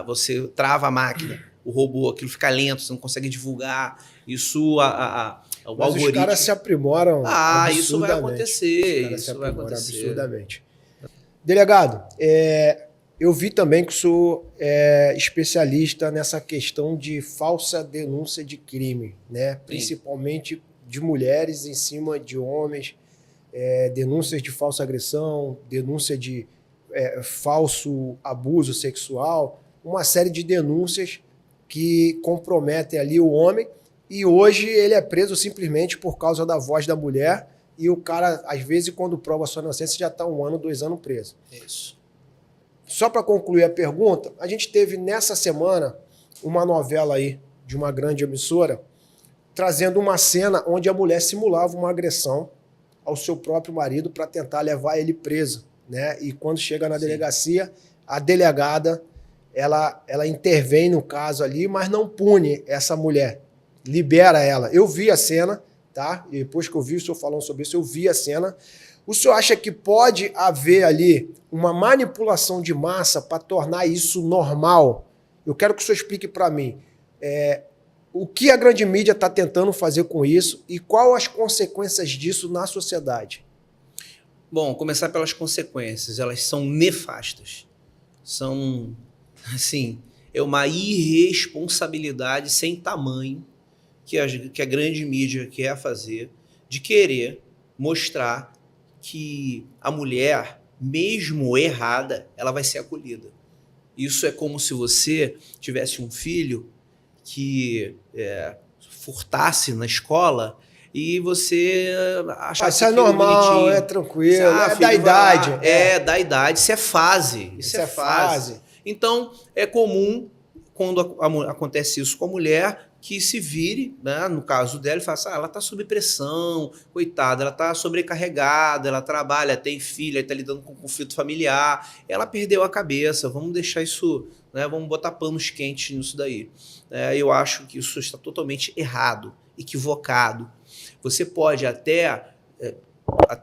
Você trava a máquina, o robô, aquilo fica lento, você não consegue divulgar. Isso, o algoritmo... Os caras se aprimoram absurdamente. Isso vai acontecer. Os caras se aprimoram absurdamente. Delegado, eu vi também que o senhor é especialista nessa questão de falsa denúncia de crime, né? Principalmente de mulheres em cima de homens, denúncias de falsa agressão, denúncia de falso abuso sexual, uma série de denúncias que comprometem ali o homem, e hoje ele é preso simplesmente por causa da voz da mulher, e o cara, às vezes, quando prova a sua inocência, já está 1 ano, 2 anos preso. Isso. Só para concluir a pergunta, a gente teve nessa semana uma novela aí de uma grande emissora trazendo uma cena onde a mulher simulava uma agressão ao seu próprio marido para tentar levar ele preso, né? E quando chega na delegacia, a delegada ela intervém no caso ali, mas não pune essa mulher, libera ela. Eu vi a cena, tá? E depois que eu vi o senhor falando sobre isso, eu vi a cena. O senhor acha que pode haver ali uma manipulação de massa para tornar isso normal? Eu quero que o senhor explique para mim o que a grande mídia está tentando fazer com isso e quais as consequências disso na sociedade. Bom, começar pelas consequências. Elas são nefastas. São, assim, uma irresponsabilidade sem tamanho que a grande mídia quer fazer de querer mostrar que a mulher, mesmo errada, ela vai ser acolhida. Isso é como se você tivesse um filho que furtasse na escola e você achasse isso é normal, bonitinho. É tranquilo, da idade. Da idade, isso é fase. Isso é fase. Então, é comum, quando acontece isso com a mulher, que se vire, né, no caso dela, e fala assim, ela está sob pressão, coitada, ela está sobrecarregada, ela trabalha, tem filha, está lidando com conflito familiar, ela perdeu a cabeça, vamos deixar isso, né, vamos botar panos quentes nisso daí. Eu acho que isso está totalmente errado, equivocado. Você pode até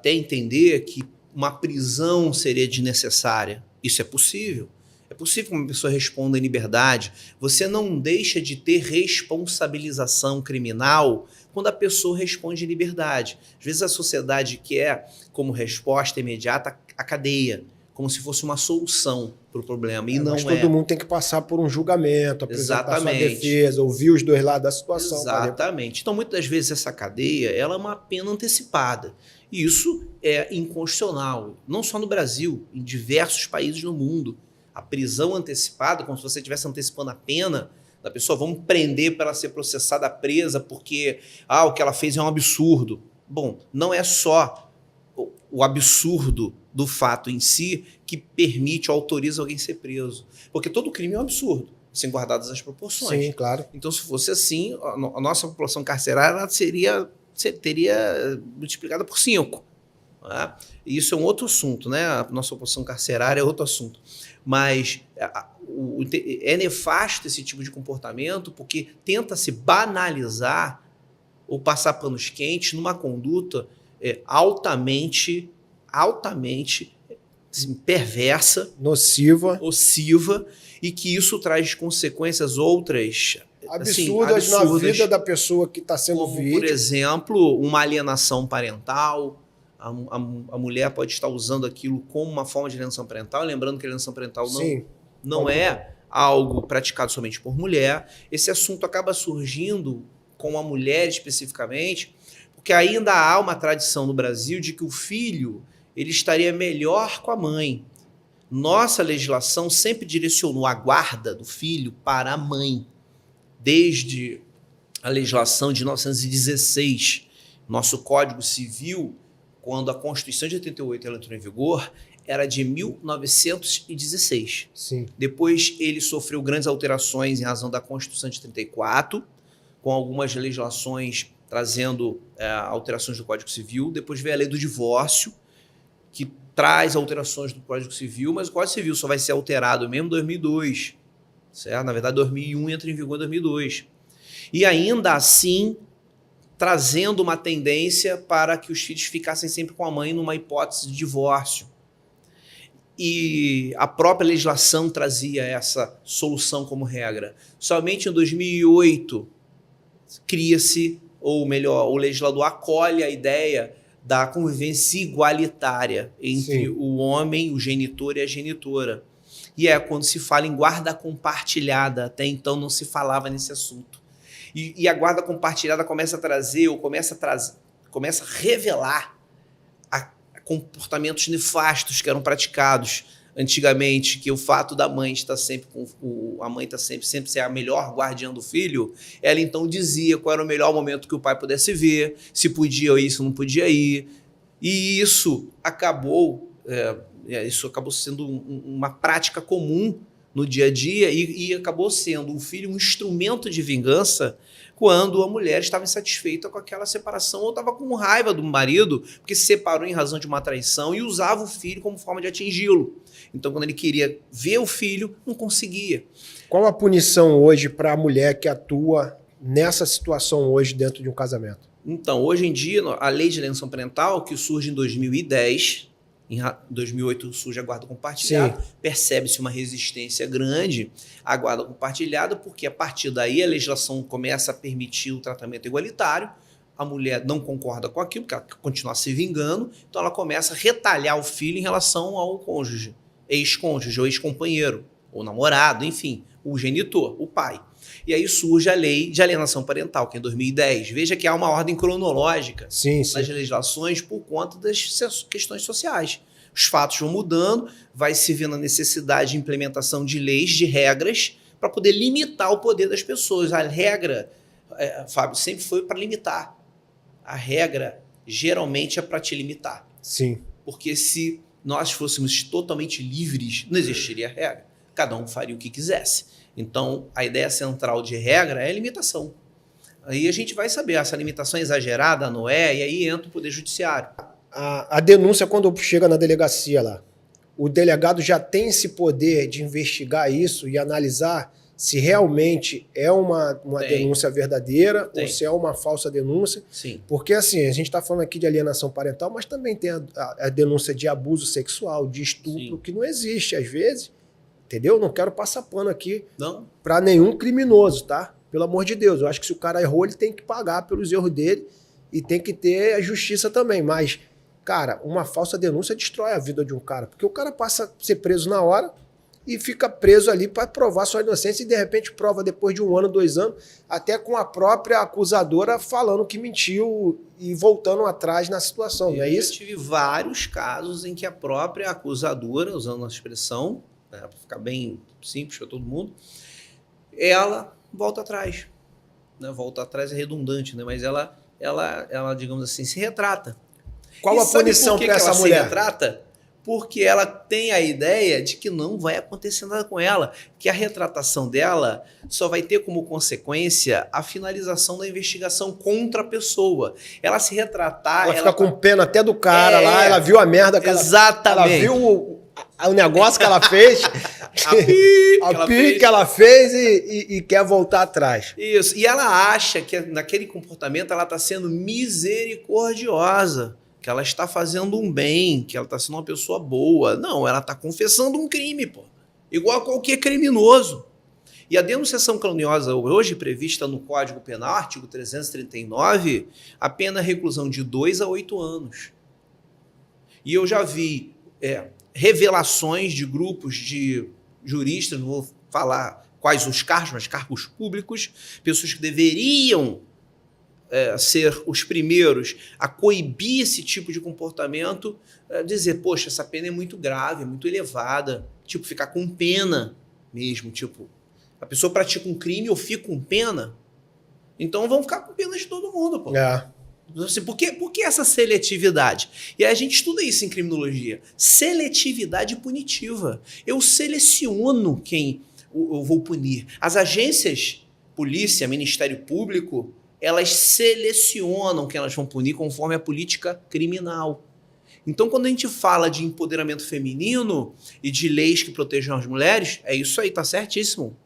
entender que uma prisão seria desnecessária. Isso é possível. É possível que uma pessoa responda em liberdade. Você não deixa de ter responsabilização criminal quando a pessoa responde em liberdade. Às vezes a sociedade quer, como resposta imediata, a cadeia, como se fosse uma solução para o problema. E não mas todo mundo tem que passar por um julgamento, apresentar sua defesa, ouvir os dois lados da situação. Exatamente. Então, muitas vezes, essa cadeia ela é uma pena antecipada. E isso é inconstitucional, não só no Brasil, em diversos países no mundo. A prisão antecipada, como se você estivesse antecipando a pena da pessoa, vamos prender para ela ser processada, presa, porque o que ela fez é um absurdo. Bom, não é só o absurdo do fato em si que permite ou autoriza alguém ser preso. Porque todo crime é um absurdo, sem guardadas as proporções. Sim, claro. Então, se fosse assim, a nossa população carcerária teria multiplicada por 5. Né? E isso é um outro assunto, né? A nossa população carcerária é outro assunto. Mas é nefasto esse tipo de comportamento porque tenta-se banalizar ou passar panos quentes numa conduta altamente assim, perversa, nociva, e que isso traz consequências outras absurdas na vida da pessoa que está sendo como, vítima. por exemplo, uma alienação parental. A mulher pode estar usando aquilo como uma forma de alienação parental, lembrando que a alienação parental não é algo praticado somente por mulher. Esse assunto acaba surgindo com a mulher especificamente, porque ainda há uma tradição no Brasil de que o filho ele estaria melhor com a mãe. Nossa legislação sempre direcionou a guarda do filho para a mãe, desde a legislação de 1916. Nosso Código Civil, quando a Constituição de 88 ela entrou em vigor, era de 1916. Sim. Depois ele sofreu grandes alterações em razão da Constituição de 34, com algumas legislações trazendo alterações do Código Civil. Depois veio a lei do divórcio, que traz alterações do Código Civil, mas o Código Civil só vai ser alterado mesmo em 2002. Certo? Na verdade, 2001 entra em vigor em 2002. E ainda assim, trazendo uma tendência para que os filhos ficassem sempre com a mãe numa hipótese de divórcio. E a própria legislação trazia essa solução como regra. Somente em 2008 cria-se, ou melhor, o legislador acolhe a ideia da convivência igualitária entre Sim. o homem, o genitor e a genitora. E é quando se fala em guarda compartilhada, até então não se falava nesse assunto. E a guarda compartilhada começa a revelar comportamentos nefastos que eram praticados antigamente, que o fato da mãe estar sempre a mãe está sempre ser a melhor guardiã do filho, ela então dizia qual era o melhor momento que o pai pudesse ver, se podia ir, se não podia ir. E isso acabou sendo uma prática comum no dia a dia e acabou sendo o filho um instrumento de vingança quando a mulher estava insatisfeita com aquela separação ou estava com raiva do marido porque se separou em razão de uma traição e usava o filho como forma de atingi-lo. Então, quando ele queria ver o filho, não conseguia. Qual a punição hoje para a mulher que atua nessa situação hoje dentro de um casamento? Então, hoje em dia, a lei de alienação parental, que surge em 2010, em 2008 surge a guarda compartilhada, percebe-se uma resistência grande à guarda compartilhada, porque a partir daí a legislação começa a permitir o tratamento igualitário, a mulher não concorda com aquilo, porque ela continua se vingando, então ela começa a retalhar o filho em relação ao cônjuge, ex-cônjuge ou ex-companheiro, ou namorado, enfim, o genitor, o pai. E aí surge a lei de alienação parental, que é em 2010. Veja que há uma ordem cronológica nas legislações por conta das questões sociais. Os fatos vão mudando, vai se vendo a necessidade de implementação de leis, de regras, para poder limitar o poder das pessoas. A regra, Fábio, sempre foi para limitar. A regra, geralmente, é para te limitar. Sim. Porque se nós fôssemos totalmente livres, não existiria regra. Cada um faria o que quisesse. Então, a ideia central de regra é a limitação. Aí a gente vai saber, essa limitação é exagerada, não é? E aí entra o Poder Judiciário. A denúncia, quando chega na delegacia lá, o delegado já tem esse poder de investigar isso e analisar se realmente é uma denúncia verdadeira ou se é uma falsa denúncia. Sim. Porque, assim, a gente está falando aqui de alienação parental, mas também tem a denúncia de abuso sexual, de estupro, que não existe às vezes. Entendeu? Não quero passar pano aqui para nenhum criminoso, tá? Pelo amor de Deus. Eu acho que se o cara errou, ele tem que pagar pelos erros dele e tem que ter a justiça também. Mas, cara, uma falsa denúncia destrói a vida de um cara. Porque o cara passa a ser preso na hora e fica preso ali para provar sua inocência e, de repente, prova depois de 1 ano, 2 anos, até com a própria acusadora falando que mentiu e voltando atrás na situação. Não é isso? Eu tive vários casos em que a própria acusadora, usando a expressão, para ficar bem simples para todo mundo, ela volta atrás. Né? Volta atrás é redundante, né? Mas ela, digamos assim, se retrata. Qual a punição para essa mulher? Se retrata? porque ela tem a ideia de que não vai acontecer nada com ela, que a retratação dela só vai ter como consequência a finalização da investigação contra a pessoa. Ela se retratar... Ela fica com pena até do cara lá, ela viu a merda que exatamente. Ela viu o negócio que ela fez, a pi que ela fez e quer voltar atrás. Isso, e ela acha que naquele comportamento ela está sendo misericordiosa, que ela está fazendo um bem, que ela está sendo uma pessoa boa. Não, ela está confessando um crime, pô. Igual a qualquer criminoso. E a denunciação caluniosa hoje prevista no Código Penal, artigo 339, a pena é reclusão de 2 a 8 anos. E eu já vi revelações de grupos de juristas, não vou falar quais os cargos, mas cargos públicos, pessoas que deveriam ser os primeiros a coibir esse tipo de comportamento, dizer, poxa, essa pena é muito grave, é muito elevada, tipo, ficar com pena mesmo, tipo, a pessoa pratica um crime, eu fico com pena, então vão ficar com pena de todo mundo, pô. Assim, por que essa seletividade? E aí a gente estuda isso em criminologia. Seletividade punitiva. Eu seleciono quem eu vou punir. As agências, polícia, Ministério Público, elas selecionam quem elas vão punir conforme a política criminal. Então, quando a gente fala de empoderamento feminino e de leis que protejam as mulheres, é isso aí, tá certíssimo.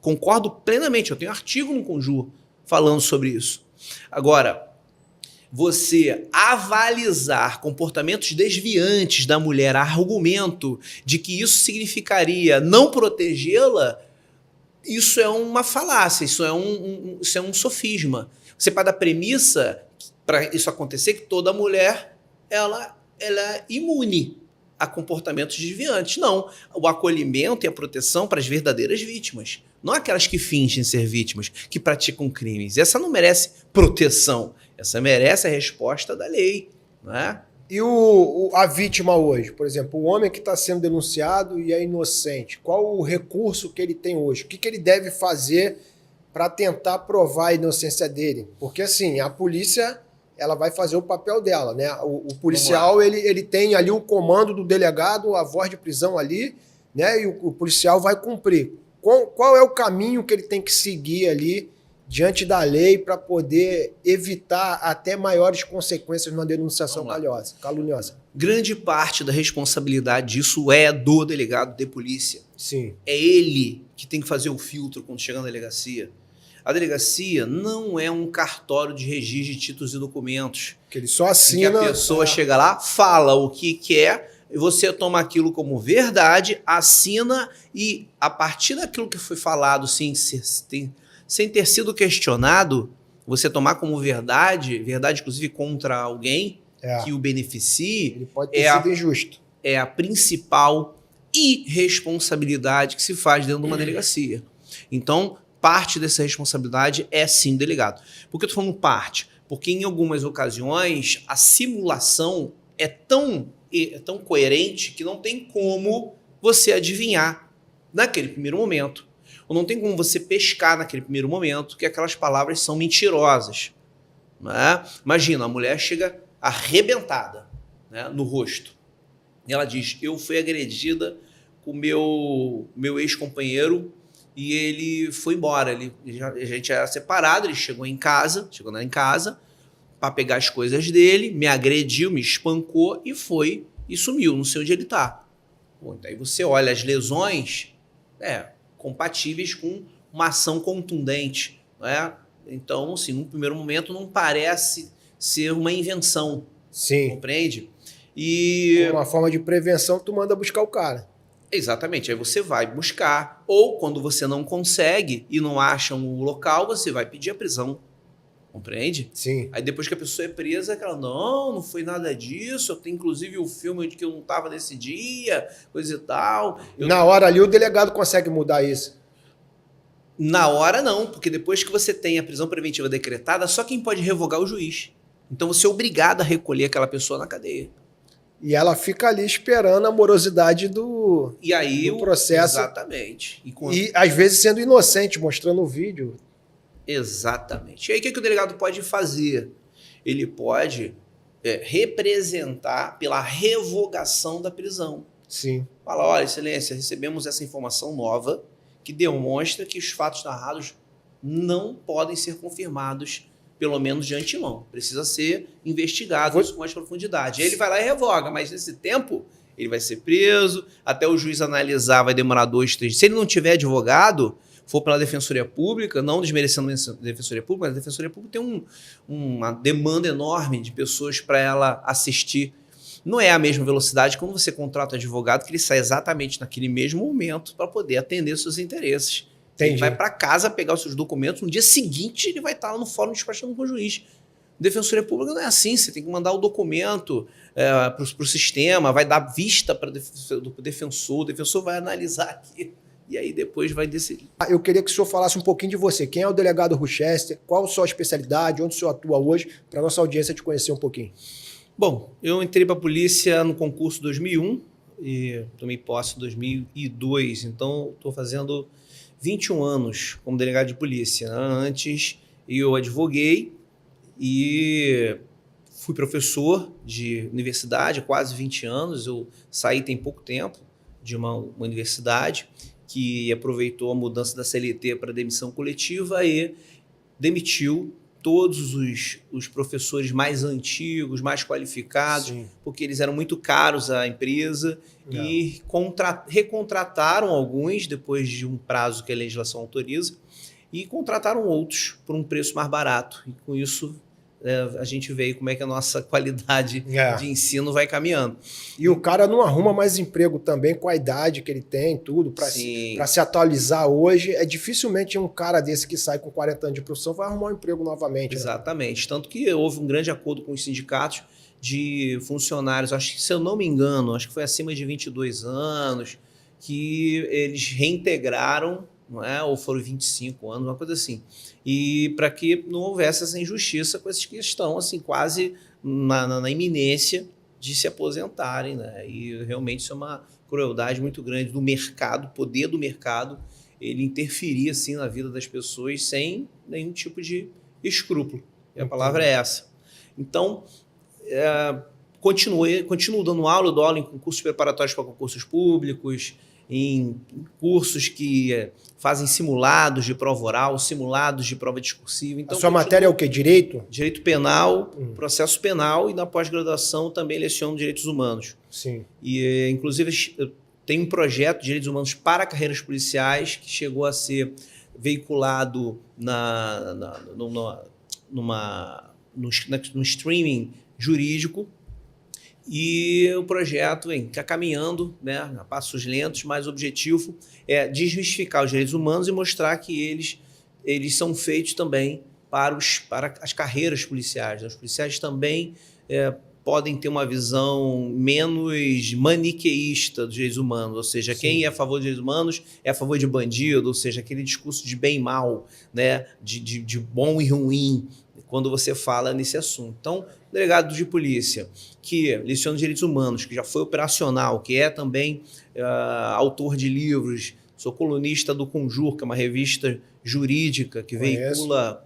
Concordo plenamente. Eu tenho artigo no Conjur falando sobre isso. Agora, você avalizar comportamentos desviantes da mulher, argumento de que isso significaria não protegê-la, isso é uma falácia, isso é um sofisma. Você parte da premissa, para isso acontecer, que toda mulher ela é imune a comportamentos desviantes. Não, o acolhimento e a proteção para as verdadeiras vítimas, não aquelas que fingem ser vítimas, que praticam crimes. Essa não merece proteção, essa merece a resposta da lei, não é? E a vítima hoje, por exemplo, o homem que está sendo denunciado e é inocente, qual o recurso que ele tem hoje? O que ele deve fazer para tentar provar a inocência dele? Porque assim, a polícia ela vai fazer o papel dela, né? O policial ele tem ali o comando do delegado, a voz de prisão ali, né? E o policial vai cumprir. Qual é o caminho que ele tem que seguir ali diante da lei para poder evitar até maiores consequências numa denunciação caluniosa? Grande parte da responsabilidade disso é do delegado de polícia. Sim. É ele que tem que fazer o filtro quando chega na delegacia. A delegacia não é um cartório de registro de títulos e documentos. Que ele só assina. Que a pessoa chega lá, fala o que quer, e você toma aquilo como verdade, assina e a partir daquilo que foi falado, sem ter sido questionado, você tomar como verdade inclusive contra alguém que o beneficie, ele pode ter sido injusto. É a principal irresponsabilidade que se faz dentro de uma delegacia. Então, parte dessa responsabilidade é sim delegado. Por que eu estou falando parte? Porque em algumas ocasiões a simulação é tão coerente que não tem como você adivinhar naquele primeiro momento. Ou não tem como você pescar naquele primeiro momento que aquelas palavras são mentirosas. Não é? Imagina, a mulher chega arrebentada, né, no rosto. E ela diz, eu fui agredida com meu ex-companheiro e ele foi embora. A gente era separado, ele chegou em casa para pegar as coisas dele, me agrediu, me espancou e sumiu, não sei onde ele está. Aí você olha as lesões compatíveis com uma ação contundente, né? Então, assim, num primeiro momento não parece ser uma invenção. Sim. Compreende? E uma forma de prevenção, tu manda buscar o cara. Exatamente, aí você vai buscar, ou quando você não consegue e não acha um local, você vai pedir a prisão. Compreende? Sim. Aí depois que a pessoa é presa, ela, não foi nada disso, eu tenho inclusive o filme de que eu não estava nesse dia, coisa e tal. Na hora ali o delegado consegue mudar isso? Na hora não, porque depois que você tem a prisão preventiva decretada, só quem pode revogar é o juiz. Então você é obrigado a recolher aquela pessoa na cadeia. E ela fica ali esperando a morosidade do processo. Exatamente. E às vezes sendo inocente, mostrando o vídeo. Exatamente. E aí o que o delegado pode fazer? Ele pode representar pela revogação da prisão. Sim. Fala, olha, excelência, recebemos essa informação nova que demonstra que os fatos narrados não podem ser confirmados, pelo menos de antemão. Precisa ser investigado isso com mais profundidade. Aí ele vai lá e revoga, mas nesse tempo ele vai ser preso, até o juiz analisar vai demorar 2, 3 dias. Se ele não tiver advogado, for pela Defensoria Pública, não desmerecendo a Defensoria Pública, mas a Defensoria Pública tem uma demanda enorme de pessoas para ela assistir. Não é a mesma velocidade quando você contrata um advogado, que ele sai exatamente naquele mesmo momento para poder atender seus interesses. Entendi. Ele vai para casa pegar os seus documentos, no dia seguinte ele vai estar lá no fórum despachando com o juiz. Defensoria Pública não é assim, você tem que mandar o documento para o sistema, vai dar vista para o defensor vai analisar aqui e aí depois vai decidir. Eu queria que o senhor falasse um pouquinho de você. Quem é o delegado Rochester? Qual a sua especialidade? Onde o senhor atua hoje? Para a nossa audiência te conhecer um pouquinho. Bom, eu entrei para a polícia no concurso 2001 e tomei posse em 2002, então estou fazendo 21 anos como delegado de polícia. Antes eu advoguei e fui professor de universidade há quase 20 anos. Eu saí tem pouco tempo de uma universidade que aproveitou a mudança da CLT para demissão coletiva e demitiu todos os professores mais antigos, mais qualificados, sim, porque eles eram muito caros à empresa e recontrataram alguns depois de um prazo que a legislação autoriza e contrataram outros por um preço mais barato. E com isso a gente vê como é que a nossa qualidade de ensino vai caminhando. E o cara não arruma mais emprego também com a idade que ele tem, tudo, para se atualizar hoje. É dificilmente um cara desse que sai com 40 anos de profissão vai arrumar um emprego novamente. Exatamente. Né? Tanto que houve um grande acordo com os sindicatos de funcionários, acho que, se eu não me engano, acho que foi acima de 22 anos, que eles reintegraram, não é? Ou foram 25 anos, uma coisa assim. E para que não houvesse essa injustiça com esses que estão assim, quase na iminência de se aposentarem. Né? E realmente isso é uma crueldade muito grande do mercado, poder do mercado, ele interferir assim, na vida das pessoas sem nenhum tipo de escrúpulo. E a palavra é essa. Então, continuo dando aula, eu dou aula em concursos preparatórios para concursos públicos, em cursos que fazem simulados de prova oral, simulados de prova discursiva. Então, a sua matéria é o quê? Direito? Direito penal, processo penal, e na pós-graduação também leciono direitos humanos. Sim. E, inclusive, eu tenho um projeto de direitos humanos para carreiras policiais que chegou a ser veiculado no streaming jurídico. E o projeto está caminhando, né, a passos lentos, mas o objetivo é desmistificar os direitos humanos e mostrar que eles são feitos também para as carreiras policiais. Né? Os policiais também podem ter uma visão menos maniqueísta dos direitos humanos, ou seja, sim, quem é a favor dos direitos humanos é a favor de bandido, ou seja, aquele discurso de bem e mal, né, de bom e ruim, quando você fala nesse assunto. Então, delegado de polícia que leciona direitos humanos, que já foi operacional, que é também autor de livros, sou colunista do Conjur, que é uma revista jurídica que veicula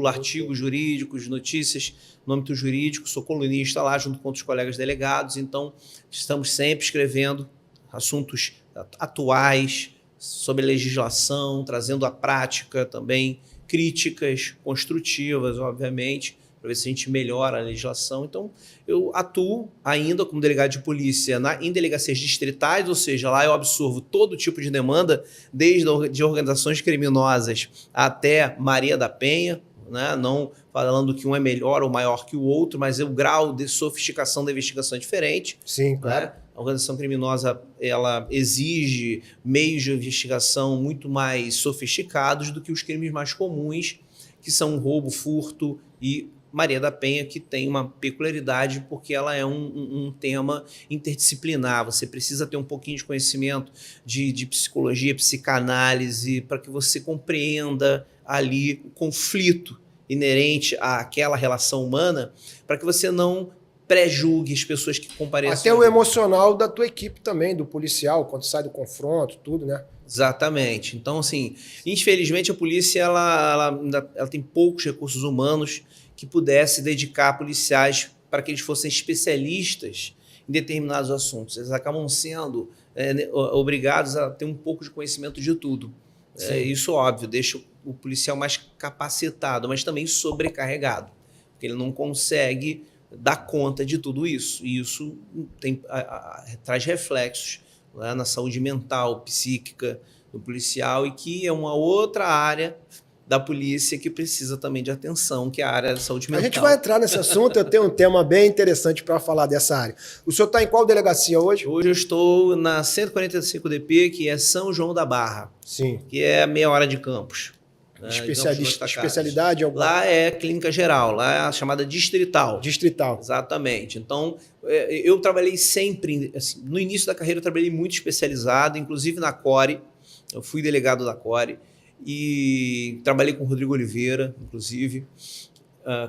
artigos jurídicos, notícias no âmbito jurídico, sou colunista lá junto com outros colegas delegados, então estamos sempre escrevendo assuntos atuais sobre legislação, trazendo à prática também críticas construtivas, obviamente, para ver se a gente melhora a legislação. Então, eu atuo ainda como delegado de polícia em delegacias distritais, ou seja, lá eu absorvo todo tipo de demanda, desde de organizações criminosas até Maria da Penha, né? Não falando que um é melhor ou maior que o outro, mas o grau de sofisticação da investigação é diferente. Sim, claro. Né? A organização criminosa ela exige meios de investigação muito mais sofisticados do que os crimes mais comuns, que são roubo, furto e Maria da Penha, que tem uma peculiaridade porque ela é um tema interdisciplinar. Você precisa ter um pouquinho de conhecimento de psicologia, psicanálise, para que você compreenda ali o conflito inerente àquela relação humana, para que você não pré-julgue as pessoas que compareçam. Até o emocional da tua equipe também, do policial, quando sai do confronto, tudo, né? Exatamente. Então, assim, infelizmente a polícia ela tem poucos recursos humanos que pudesse dedicar policiais para que eles fossem especialistas em determinados assuntos. Eles acabam sendo obrigados a ter um pouco de conhecimento de tudo. Isso, óbvio, deixa o policial mais capacitado, mas também sobrecarregado, porque ele não consegue dar conta de tudo isso. E isso traz reflexos, né, na saúde mental, psíquica do policial, e que é uma outra área da polícia que precisa também de atenção, que é a área da saúde mental. A gente vai entrar nesse assunto, eu tenho um tema bem interessante para falar dessa área. O senhor está em qual delegacia hoje? Hoje eu estou na 145DP, que é São João da Barra. Sim. Que é meia hora de Campos. Especialidade? Alguma? Lá é clínica geral, lá é a chamada distrital. Distrital. Exatamente. Então, eu trabalhei sempre, assim, no início da carreira eu trabalhei muito especializado, inclusive na CORE, eu fui delegado da CORE, e trabalhei com o Rodrigo Oliveira, inclusive,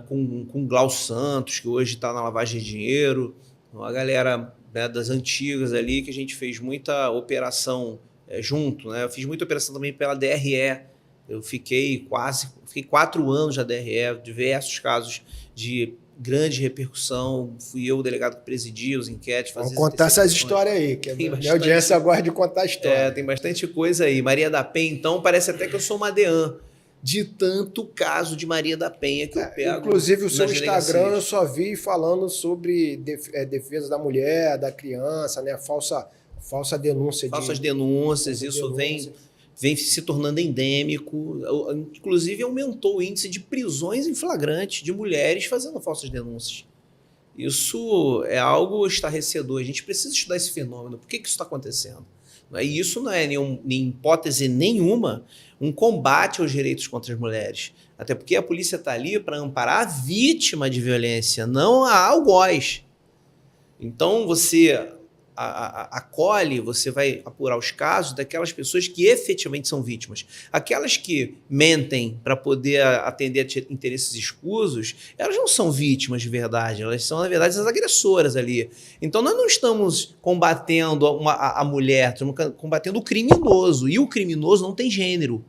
com Glaucio Santos, que hoje está na lavagem de dinheiro, uma galera, né, das antigas ali, que a gente fez muita operação junto, né? Eu fiz muita operação também pela DRE, eu fiquei 4 anos na DRE, diversos casos de grande repercussão, fui eu o delegado que presidia os inquéritos. Vamos contar essas histórias aí, que a minha audiência gosta de contar a história. Tem bastante coisa aí. Maria da Penha, então, parece até que eu sou uma deã, de tanto caso de Maria da Penha que eu pego. Inclusive, o seu Instagram eu só vi falando sobre defesa da mulher, da criança, né? Falsa denúncia. Falsas denúncias, isso vem se tornando endêmico. Inclusive, aumentou o índice de prisões em flagrante de mulheres fazendo falsas denúncias. Isso é algo estarrecedor. A gente precisa estudar esse fenômeno. Por que isso está acontecendo? E isso não é, em hipótese nenhuma, um combate aos direitos contra as mulheres. Até porque a polícia está ali para amparar a vítima de violência, não a algoz. Então, você acolhe, você vai apurar os casos daquelas pessoas que efetivamente são vítimas. Aquelas que mentem para poder atender a interesses escusos, elas não são vítimas de verdade, elas são, na verdade, as agressoras ali. Então, nós não estamos combatendo a mulher, estamos combatendo o criminoso. E o criminoso não tem gênero.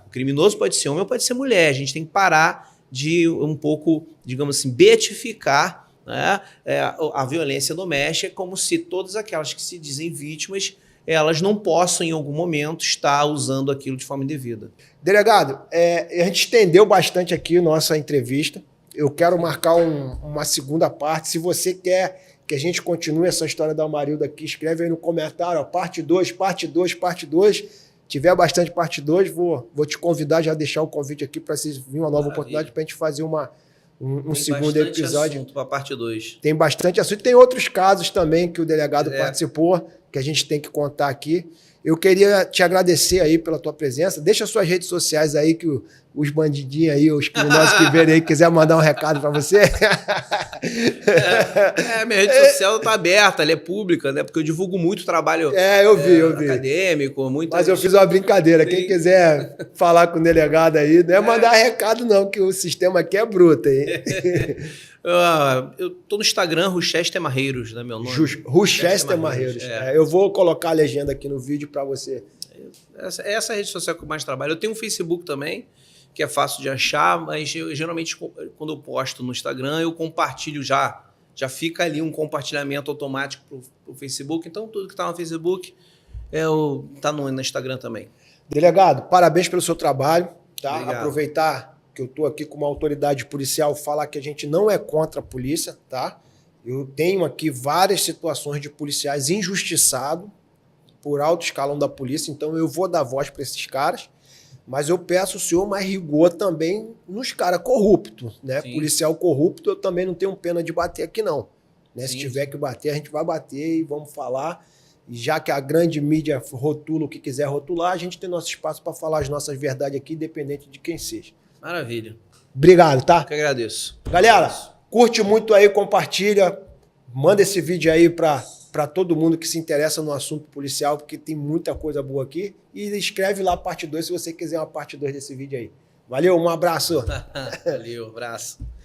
O criminoso pode ser homem ou pode ser mulher. A gente tem que parar de um pouco, digamos assim, beatificar, né, a violência doméstica, como se todas aquelas que se dizem vítimas, elas não possam em algum momento estar usando aquilo de forma indevida. Delegado, a gente estendeu bastante aqui a nossa entrevista. Eu quero marcar uma segunda parte. Se você quer que a gente continue essa história da Amarilda aqui, escreve aí no comentário, ó, parte 2, parte 2, parte 2. Tiver bastante parte 2, vou te convidar, já deixar o convite aqui para vir uma nova oportunidade para a gente fazer um segundo episódio. Para a parte 2. Tem bastante assunto. Tem outros casos também que o delegado participou, que a gente tem que contar aqui. Eu queria te agradecer aí pela tua presença. Deixa suas redes sociais aí, que os bandidinhos aí, os criminosos que verem aí, quiser mandar um recado para você. Minha rede social está aberta, ela é pública, né? Porque eu divulgo muito trabalho eu vi. acadêmico. Mas eu fiz uma brincadeira. Quem quiser falar com o delegado aí, não é mandar recado não, que o sistema aqui é bruto. Hein? Eu tô no Instagram, Ruchester Marreiros, né, meu nome? Ruchester Marreiros. Eu vou colocar a legenda aqui no vídeo para você. Essa é a rede social que eu mais trabalho. Eu tenho um Facebook também, que é fácil de achar, mas geralmente quando eu posto no Instagram, eu compartilho já fica ali um compartilhamento automático pro Facebook. Então, tudo que tá no Facebook tá no Instagram também. Delegado, parabéns pelo seu trabalho. Tá? Obrigado. Aproveitar que eu estou aqui com uma autoridade policial, falar que a gente não é contra a polícia, tá? Eu tenho aqui várias situações de policiais injustiçados por alto escalão da polícia, então eu vou dar voz para esses caras, mas eu peço ao senhor mais rigor também nos caras corruptos, né? Sim. Policial corrupto, eu também não tenho pena de bater aqui não, né? Se tiver que bater, a gente vai bater e vamos falar. E já que a grande mídia rotula o que quiser rotular, a gente tem nosso espaço para falar as nossas verdades aqui, independente de quem seja. Maravilha. Obrigado, tá? Eu que agradeço. Galera, curte muito aí, compartilha, manda esse vídeo aí para todo mundo que se interessa no assunto policial, porque tem muita coisa boa aqui. E escreve lá a parte 2 se você quiser uma parte 2 desse vídeo aí. Valeu, um abraço. Valeu, abraço.